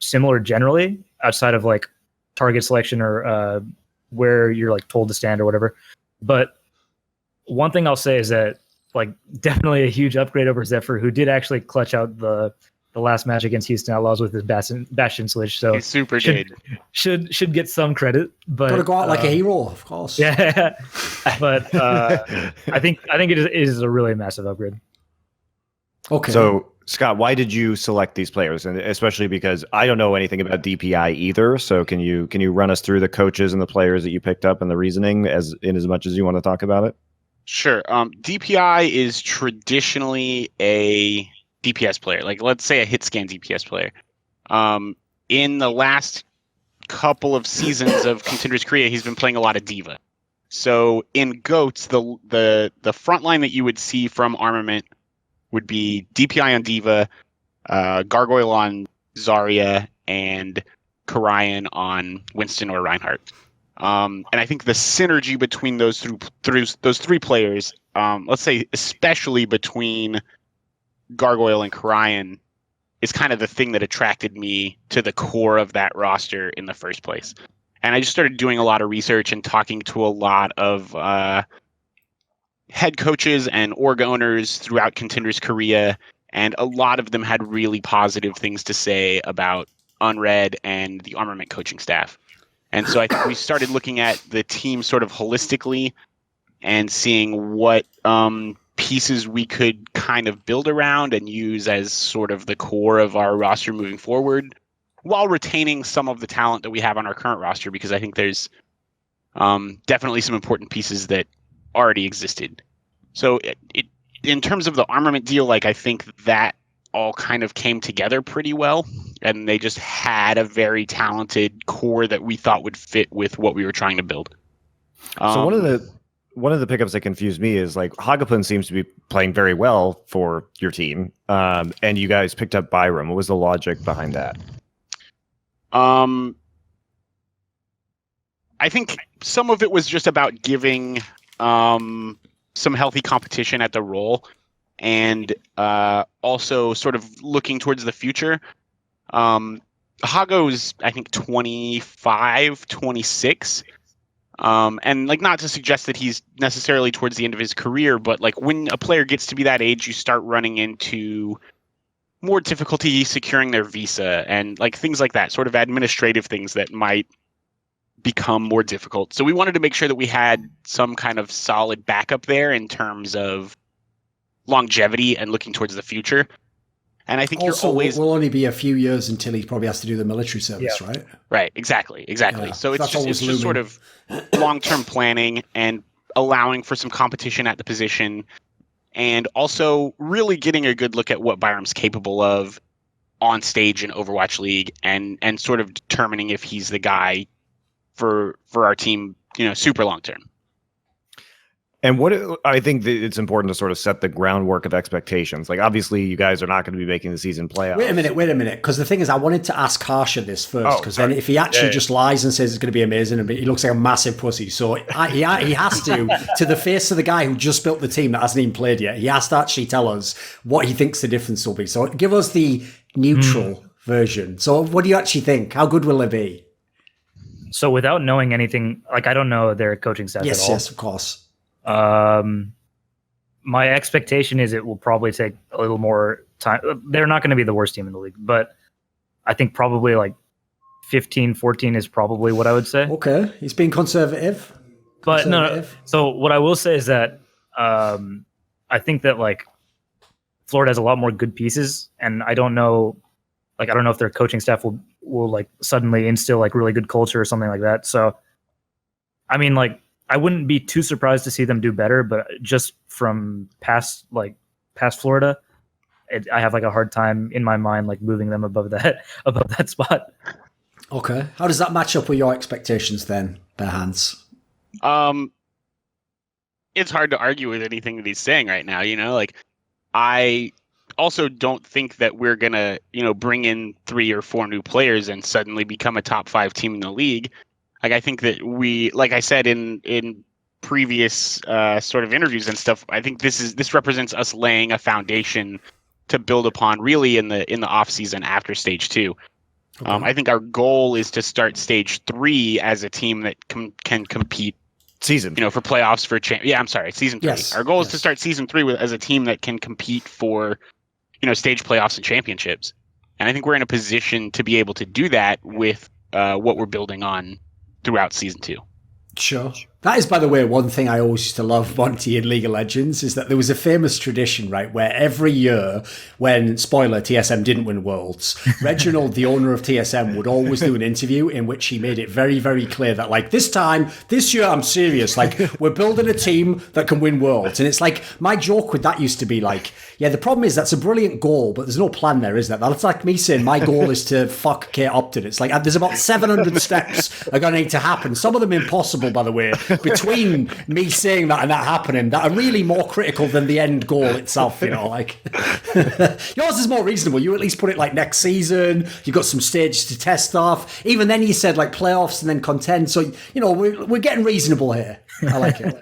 similar generally outside of like target selection or where you're like told to stand or whatever. But one thing I'll say is that like definitely a huge upgrade over Zephyr, who did actually clutch out the last match against Houston Outlaws with his Bastion switch. So he's super good. Should get some credit, but gotta go out like a hero, of course. Yeah. But I think it is a really massive upgrade. Okay. So Scott, why did you select these players? And especially because I don't know anything about DPI either. So can you run us through the coaches and the players that you picked up and the reasoning as much as you want to talk about it? Sure. DPI is traditionally a DPS player, like let's say a hit scan DPS player. In the last couple of seasons of Contenders Korea, he's been playing a lot of Diva. So in Goats, the front line that you would see from Armament would be DPI on Diva, Gargoyle on Zarya, and Karayan on Winston or Reinhardt. And I think the synergy between those three players, let's say especially between Gargoyle and Karayan, is kind of the thing that attracted me to the core of that roster in the first place. And I just started doing a lot of research and talking to a lot of head coaches and org owners throughout Contenders Korea, and a lot of them had really positive things to say about Unred and the Armament coaching staff. And so I think we started looking at the team sort of holistically and seeing what pieces we could kind of build around and use as sort of the core of our roster moving forward, while retaining some of the talent that we have on our current roster, because I think there's definitely some important pieces that already existed. So in terms of the Armament deal, like I think that all kind of came together pretty well, and they just had a very talented core that we thought would fit with what we were trying to build. So one of the pickups that confused me is like Hagapun seems to be playing very well for your team, and you guys picked up Byram. What was the logic behind that? I think some of it was just about giving some healthy competition at the role, and also sort of looking towards the future. Hago's, I think, 25, 26. And like, not to suggest that he's necessarily towards the end of his career, but like when a player gets to be that age, you start running into more difficulty securing their visa and like things like that, sort of administrative things that might become more difficult. So we wanted to make sure that we had some kind of solid backup there in terms of longevity and looking towards the future. And I think also, you're always will only be a few years until he probably has to do the military service, Yeah. right? right. Exactly. Yeah, So that's it's just sort of long-term planning and allowing for some competition at the position, and also really getting a good look at what Byram's capable of on stage in Overwatch League, and sort of determining if he's the guy for our team, super long term. And I think that it's important to sort of set the groundwork of expectations. Like, obviously, you guys are not going to be making the season playoffs. Wait a minute. Because the thing is, I wanted to ask Harsha this first. Because then if he actually just lies and says it's going to be amazing, and he looks like a massive pussy. So he has to the face of the guy who just built the team that hasn't even played yet, he has to actually tell us what he thinks the difference will be. So give us the neutral version. So what do you actually think? How good will it be? So without knowing anything, like I don't know their coaching staff at all. Yes, of course. My expectation is it will probably take a little more time. They're not going to be the worst team in the league, but I think probably like 15-14 is probably what I would say. Okay, he's being conservative. But no. So what I will say is that I think that like Florida has a lot more good pieces, and I don't know if their coaching staff will like suddenly instill like really good culture or something like that. So, I mean, like, I wouldn't be too surprised to see them do better, but just from past Florida, I have like a hard time in my mind like moving them above that spot. Okay, how does that match up with your expectations then, Bearhands? It's hard to argue with anything that he's saying right now. Like I also don't think that we're gonna bring in 3 or 4 new players and suddenly become a top 5 team in the league. Like, I think that like I said in previous sort of interviews and stuff, I think this represents us laying a foundation to build upon really in the off season after stage 2. Okay. I think our goal is to start stage 3 as a team that can compete season, for playoffs season 3. Yes. Our goal is to start season 3 as a team that can compete for stage playoffs and championships. And I think we're in a position to be able to do that with what we're building on throughout season 2. Sure. That is, by the way, one thing I always used to love Monty in League of Legends is that there was a famous tradition, right, where every year when, spoiler, TSM didn't win Worlds, Reginald, the owner of TSM, would always do an interview in which he made it very, very clear that, like, this year, I'm serious. Like, we're building a team that can win Worlds. And it's like, my joke with that used to be like, yeah, the problem is that's a brilliant goal, but there's no plan there, is there? That's like me saying my goal is to fuck Kate Upton. It's like, there's about 700 steps are going to need to happen. Some of them impossible, by the way, between me saying that and that happening, that are really more critical than the end goal itself, like yours is more reasonable. You at least put it like next season, you've got some stages to test off. Even then you said like playoffs and then contend. So, we're getting reasonable here. I like it.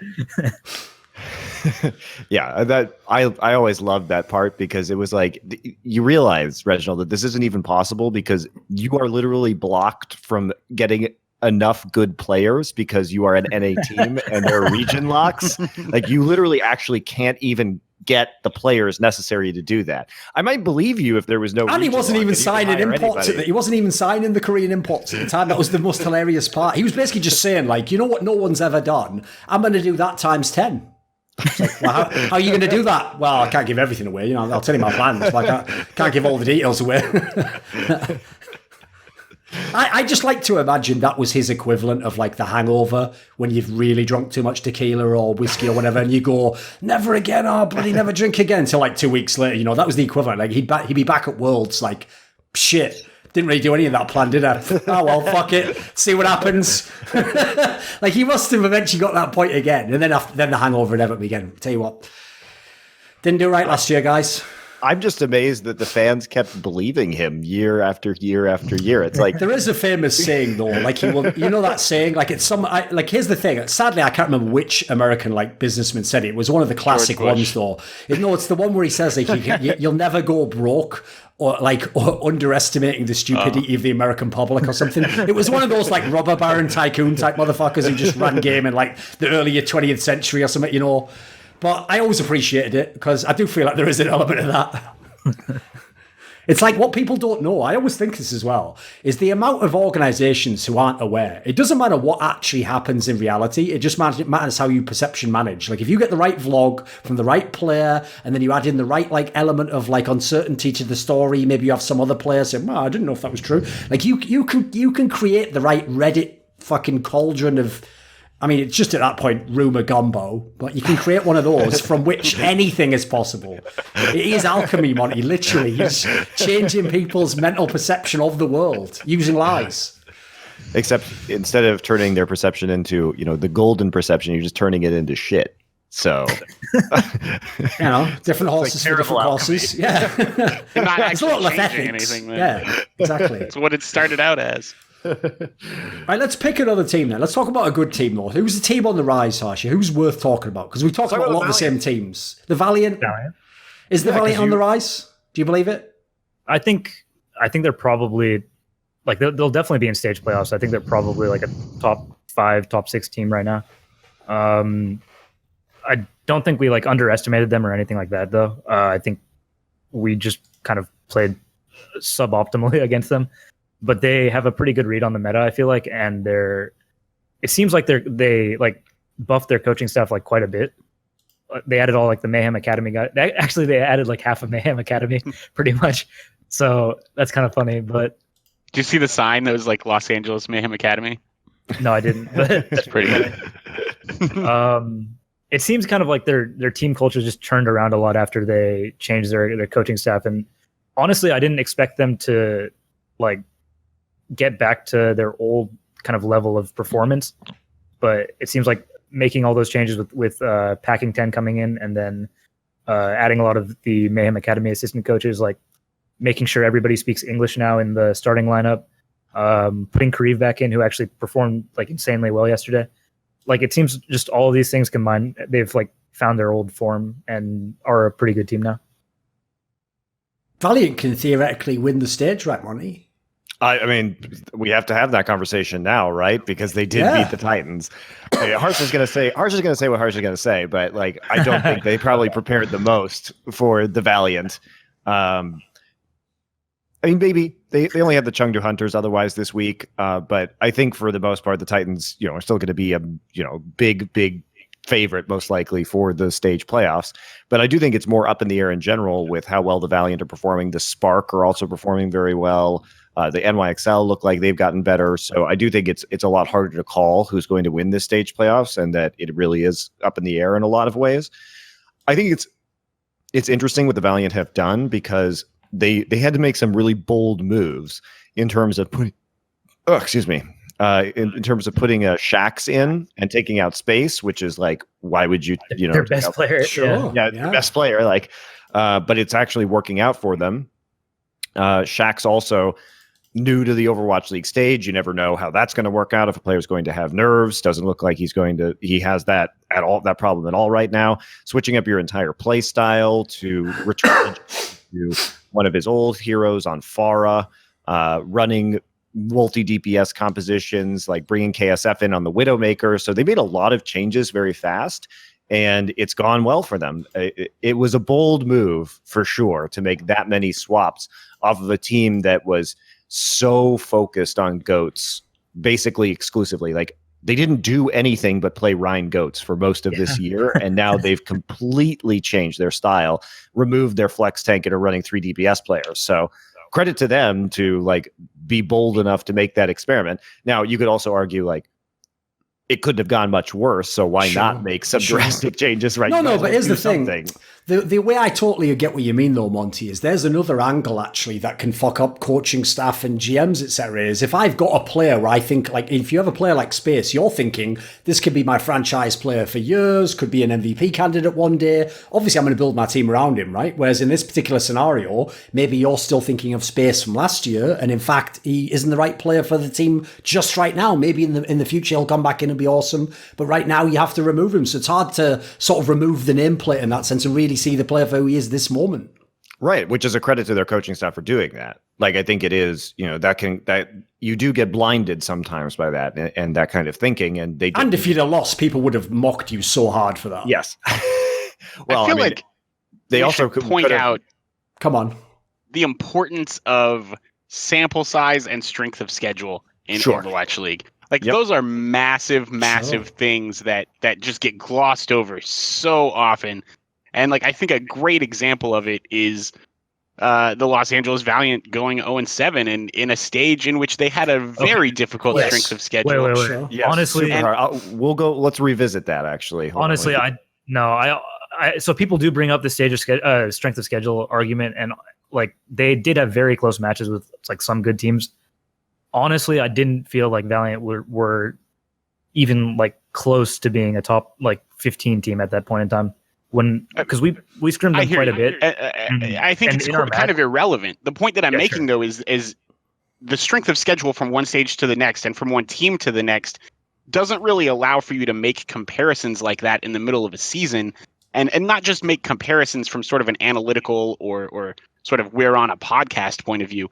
Yeah, that I always loved that part because it was like you realize, Reginald, that this isn't even possible because you are literally blocked from getting enough good players because you are an NA team and there are region locks. Like, you literally actually can't even get the players necessary to do that. I might believe you if there was no. And he wasn't even signing imports. He wasn't even signing the Korean imports at the time. That was the most hilarious part. He was basically just saying, like, you know what no one's ever done? I'm going to do that times 10. Like, well, how are you going to do that? Well, I can't give everything away. I'll tell you my plans, but I can't give all the details away. I just like to imagine that was his equivalent of like the hangover when you've really drunk too much tequila or whiskey or whatever, and you go, never again, bloody never drink again, until like 2 weeks later, that was the equivalent. Like he'd be back at Worlds like, shit, didn't really do any of that plan, did I? Oh well, fuck it, see what happens. Like, he must have eventually got that point again, and then the hangover would ever begin. Tell you what, didn't do right last year, guys. I'm just amazed that the fans kept believing him year after year after year. It's like, there is a famous saying though, like that saying, like it's here's the thing. Sadly, I can't remember which American like businessman said it. It was one of the classic ones though. It's the one where he says like you'll never go broke, or underestimating the stupidity of the American public or something. It was one of those like robber baron tycoon type motherfuckers who just ran game in like the earlier 20th century or something, But I always appreciated it because I do feel like there is an element of that. It's like what people don't know. I always think this as well, is the amount of organizations who aren't aware. It doesn't matter what actually happens in reality. It just matters how you perception manage. Like, if you get the right vlog from the right player and then you add in the right like element of like uncertainty to the story, maybe you have some other player say, I didn't know if that was true. Like, you can create the right Reddit fucking cauldron of, I mean, it's just at that point rumor gumbo, but you can create one of those from which anything is possible. It is alchemy, Monty. Literally, he's changing people's mental perception of the world using lies. Except instead of turning their perception into, the golden perception, you're just turning it into shit. So, different horses for different horses. Yeah. Not It's a lot actually of changing ethics. anything. Then. Yeah, exactly. It's what it started out as. Right, let's pick another team then. Let's talk about a good team, though. Who's the team on the rise, Harsha? Who's worth talking about? Because we talked about a lot of the same teams. The Valiant. Is the Valiant on the rise? Do you believe it? I think they're probably like they'll definitely be in stage playoffs. I think they're probably like a top 5, top 6 team right now. I don't think we like underestimated them or anything like that, though. I think we just kind of played suboptimally against them. But they have a pretty good read on the meta, I feel like, and it seems like they like buffed their coaching staff like quite a bit. They added all like the Mayhem Academy guys. Actually, they added like half of Mayhem Academy, pretty much. So that's kind of funny. But do you see the sign that was like Los Angeles Mayhem Academy? No, I didn't. But That's pretty good. It seems kind of like their team culture just turned around a lot after they changed their coaching staff. And honestly, I didn't expect them to like get back to their old kind of level of performance, but it seems like making all those changes with Packing 10 coming in and then adding a lot of the Mayhem Academy assistant coaches, like making sure everybody speaks English now in the starting lineup, putting Kareev back in, who actually performed like insanely well yesterday. Like it seems just all of these things combined, they've like found their old form and are a pretty good team now. Valiant can theoretically win the stage, right, Monty? I mean, we have to have that conversation now, right? Because they did beat the Titans. Harsha's going to say what Harsha's going to say, but like I don't think they probably prepared the most for the Valiant. I mean, maybe they only had the Chengdu Hunters otherwise this week, but I think for the most part, the Titans, are still going to be a big favorite most likely for the stage playoffs. But I do think it's more up in the air in general with how well the Valiant are performing. The Spark are also performing very well. The NYXL look like they've gotten better. So I do think it's a lot harder to call who's going to win this stage playoffs, and that it really is up in the air in a lot of ways. I think it's interesting what the Valiant have done because they had to make some really bold moves in terms of putting in terms of putting Shacks in and taking out space, which is like, why would you their best player? Sure. Yeah, the best player, but it's actually working out for them. Shacks also new to the Overwatch League stage. You never know how that's going to work out. If a player's going to have nerves, doesn't look like he has that problem at all right now. Switching up your entire play style to return to one of his old heroes on Farah, running multi-DPS compositions, like bringing KSF in on the Widowmaker. So they made a lot of changes very fast, and it's gone well for them. It was a bold move for sure to make that many swaps off of a team that was so focused on goats, basically exclusively. Like they didn't do anything but play Rhine goats for most of this year, and now they've completely changed their style, removed their flex tank, and are running 3 DPS players. So credit to them to like be bold enough to make that experiment. Now you could also argue like it couldn't have gone much worse, so why not make some drastic changes right now? No, but here's the thing. The way I totally get what you mean, though, Monty, is there's another angle, actually, that can fuck up coaching staff and GMs, etc. Is if I've got a player where I think, like, if you have a player like Space, you're thinking, this could be my franchise player for years, could be an MVP candidate one day. Obviously, I'm going to build my team around him, right? Whereas in this particular scenario, maybe you're still thinking of Space from last year, and in fact, he isn't the right player for the team just right now. Maybe in the future, he'll come back in and be awesome, but right now, you have to remove him. So it's hard to sort of remove the nameplate in that sense and really see the player for who he is this moment. Right, which is a credit to their coaching staff for doing that. Like, I think it is, that you do get blinded sometimes by that and that kind of thinking. And if you'd have lost, people would have mocked you so hard for that. Yes. Well, I feel like they also could point out. Come on. The importance of sample size and strength of schedule in Overwatch League. Like those are massive things that just get glossed over so often. And like I think a great example of it is the Los Angeles Valiant going 0-7 and in a stage in which they had a very difficult strength of schedule. Wait. Sure. Yes, honestly, we'll go. Let's revisit that. Actually, honestly, so people do bring up the stage of strength of schedule argument, and like they did have very close matches with like some good teams. Honestly, I didn't feel like Valiant were even like close to being a top like 15 team at that point in time. When because we scrimmed them quite a bit. I think it's kind of irrelevant. The point that I'm making though is the strength of schedule from one stage to the next and from one team to the next doesn't really allow for you to make comparisons like that in the middle of a season, and not just make comparisons from sort of an analytical or sort of we're on a podcast point of view,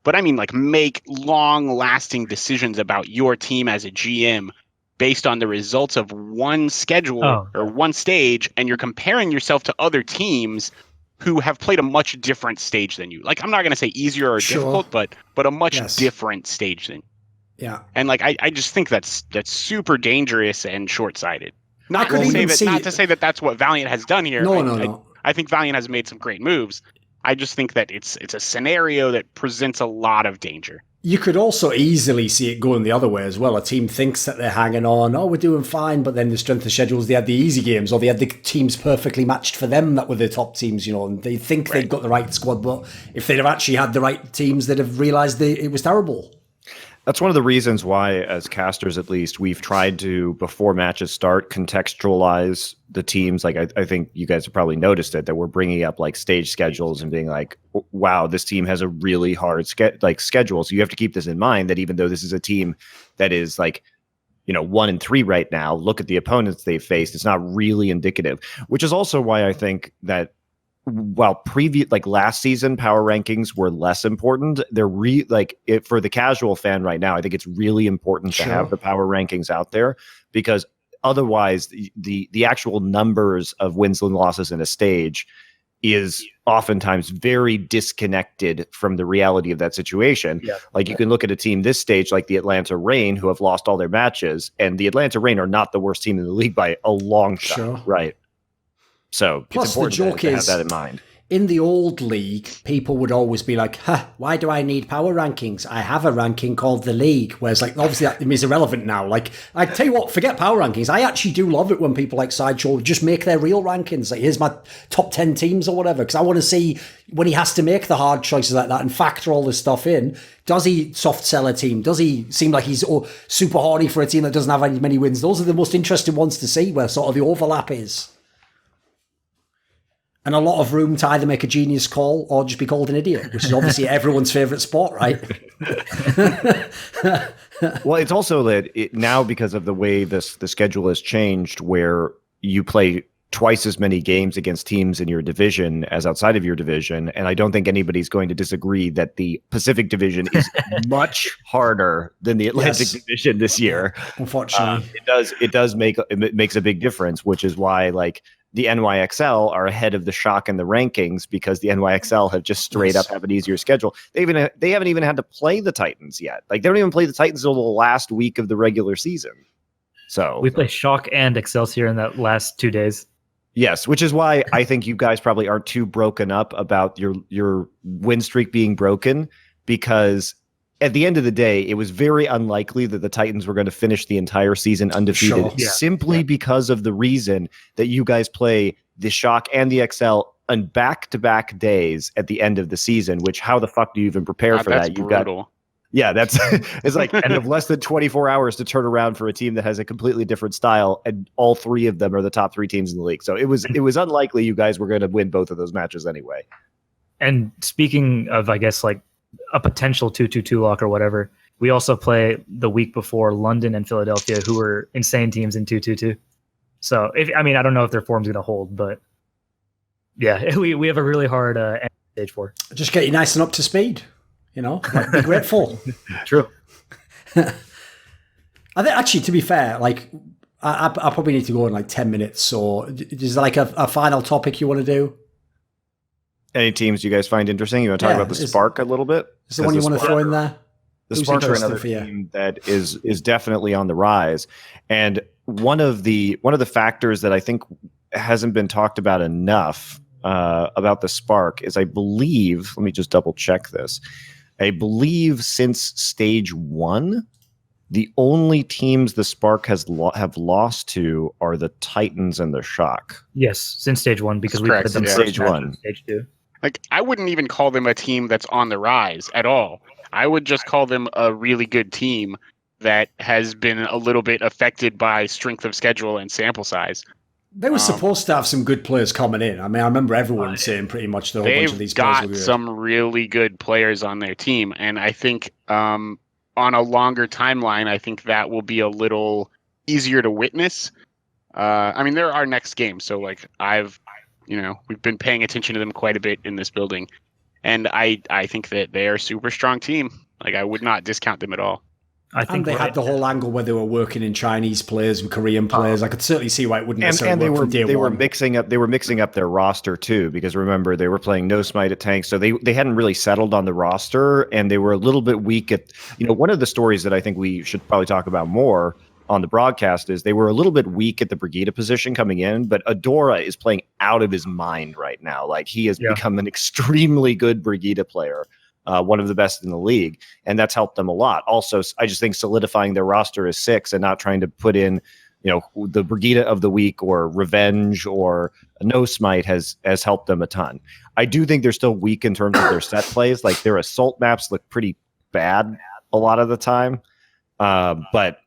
but I mean like make long lasting decisions about your team as a GM based on the results of one schedule or one stage, and you're comparing yourself to other teams who have played a much different stage than you. Like, I'm not going to say easier or difficult, but a much different stage than you. Yeah. And like, I just think that's super dangerous and short-sighted. Not to say that that's what Valiant has done here. No. I think Valiant has made some great moves. I just think that it's a scenario that presents a lot of danger. You could also easily see it going the other way as well. A team thinks that they're hanging on, we're doing fine, but then the strength of schedules, they had the easy games, or they had the teams perfectly matched for them that were the top teams, and they think they've got the right squad, but if they'd have actually had the right teams, they'd have realised it was terrible. That's one of the reasons why, as casters at least, we've tried to, before matches start, contextualize the teams. Like, I think you guys have probably noticed it, that we're bringing up like stage schedules and being like, wow, this team has a really hard schedule. So you have to keep this in mind, that even though this is a team that is like, 1-3 right now, look at the opponents they've faced. It's not really indicative, which is also why I think that while last season power rankings were less important, they're for the casual fan right now, I think it's really important to have the power rankings out there, because otherwise the actual numbers of wins and losses in a stage is oftentimes very disconnected from the reality of that situation. Yeah. Like, you can look at a team this stage like the Atlanta Reign, who have lost all their matches, and the Atlanta Reign are not the worst team in the league by a long shot. Right. So plus, it's important the joke to have is, that in mind. In the old league, people would always be like, why do I need power rankings? I have a ranking called the league. Whereas, like, obviously that is irrelevant now. Like, I tell you what, forget power rankings. I actually do love it when people like Sideshow just make their real rankings. Like, here's my top 10 teams or whatever. Because I want to see when he has to make the hard choices like that and factor all this stuff in. Does he soft sell a team? Does he seem like he's super horny for a team that doesn't have many wins? Those are the most interesting ones to see, where sort of the overlap is. And a lot of room to either make a genius call or just be called an idiot, which is obviously everyone's favourite sport, right? Well, it's also that now, because of the way the schedule has changed, where you play twice as many games against teams in your division as outside of your division. And I don't think anybody's going to disagree that the Pacific Division is much harder than the Atlantic Division this year. Unfortunately. It makes a big difference, which is why, like, the NYXL are ahead of the Shock in the rankings, because the NYXL have just straight up have an easier schedule. They haven't even had to play the Titans yet. Like, they don't even play the Titans until the last week of the regular season. So we play Shock and Excelsior in that last 2 days. Yes, which is why I think you guys probably aren't too broken up about your win streak being broken, because at the end of the day, it was very unlikely that the Titans were going to finish the entire season undefeated, because of the reason that you guys play the Shock and the XL on back-to-back days at the end of the season, which how the fuck do you even prepare for that? You've brutal. It's like, and of less than 24 hours to turn around for a team that has a completely different style, and all three of them are the top three teams in the league. So it was unlikely you guys were going to win both of those matches anyway. And speaking of, I guess, like a potential 2-2-2 lock or whatever, we also play the week before London and Philadelphia, who are insane teams in 2-2-2. So I don't know if their form's going to hold, but yeah, we have a really hard stage 4. Just get you nice and up to speed. Like, be grateful. True. I think, actually, to be fair, like, I probably need to go in like 10 minutes. So is there like a final topic you want to do? Any teams you guys find interesting? You want to talk about the Spark a little bit? Is there one you want to throw in there? The Spark are another team that is definitely on the rise. And one of the factors that I think hasn't been talked about enough about the Spark is, I believe, let me just double check this. I believe since stage 1, the only teams the Spark have lost to are the Titans and the Shock. Yes, since stage 1, because we played them stage 1. Stage 2. Like, I wouldn't even call them a team that's on the rise at all. I would just call them a really good team that has been a little bit affected by strength of schedule and sample size. They were supposed to have some good players coming in. I mean, I remember everyone saying pretty much that a whole bunch of these players were They've good. got some really good players on their team, and I think on a longer timeline, I think that will be a little easier to witness. I mean, they're our next game, so like we've been paying attention to them quite a bit in this building, and I think that they are a super strong team. Like, I would not discount them at all. I think And they had the whole angle where they were working in Chinese players and Korean players. I could certainly see why it wouldn't necessarily work from day one. They were mixing up their roster too, because remember, they were playing No Smite at tank, so they hadn't really settled on the roster, and they were a little bit weak at, one of the stories that I think we should probably talk about more on the broadcast is they were a little bit weak at the Brigida position coming in, but Adora is playing out of his mind right now. Like, he has become an extremely good Brigida player. One of the best in the league, and that's helped them a lot. Also, I just think solidifying their roster as 6 and not trying to put in, the Brigida of the week or Revenge or No Smite has helped them a ton. I do think they're still weak in terms of their set plays. Like, their assault maps look pretty bad a lot of the time, but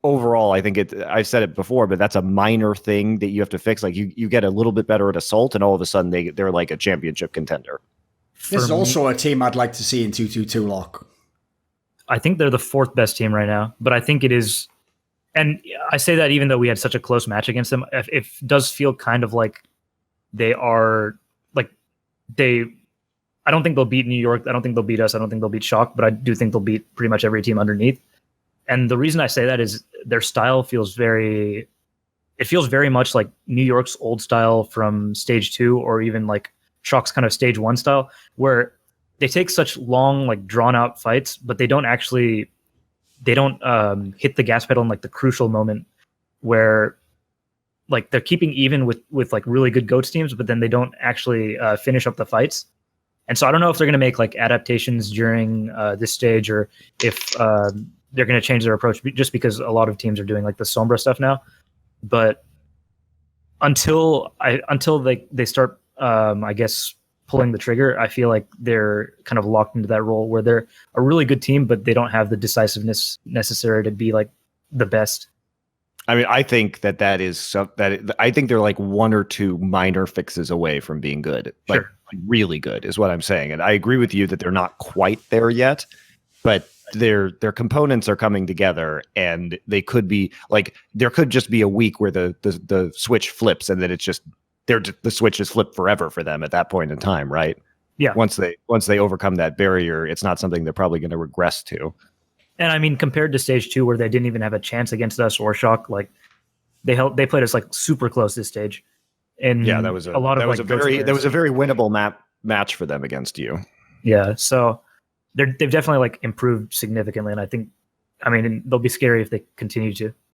overall, I think I've said it before, but that's a minor thing that you have to fix. Like, you get a little bit better at assault, and all of a sudden they're like a championship contender. This is also a team I'd like to see in 2-2-2 lock. I think they're the 4th best team right now, but I think it is, and I say that even though we had such a close match against them, it does feel kind of like they are, like, I don't think they'll beat New York. I don't think they'll beat us. I don't think they'll beat Shock, but I do think they'll beat pretty much every team underneath. And the reason I say that is their style feels very much like New York's old style from stage 2, or even like Shock's kind of stage 1 style, where they take such long, like, drawn out fights, but they don't hit the gas pedal in like the crucial moment where, like, they're keeping even with like really good Goats teams, but then they don't actually finish up the fights. And so I don't know if they're going to make like adaptations during this stage, or if they're going to change their approach, just because a lot of teams are doing like the Sombra stuff now. But until they start, I guess, pulling the trigger, I feel like they're kind of locked into that role where they're a really good team, but they don't have the decisiveness necessary to be like the best. I mean, I think I think they're like 1 or 2 minor fixes away from being good. Like, really good is what I'm saying. And I agree with you that they're not quite there yet, but their components are coming together, and they could be like, there could just be a week where the switch flips, and then it's just, the switch is flipped forever for them at that point in time, right? Yeah. Once they overcome that barrier, it's not something they're probably going to regress to. And I mean, compared to stage 2, where they didn't even have a chance against us or Shock, like, they played us like super close this stage. And yeah, that was a very winnable match for them against you. Yeah, so they've definitely like improved significantly, and I think, I mean, they'll be scary if they continue to.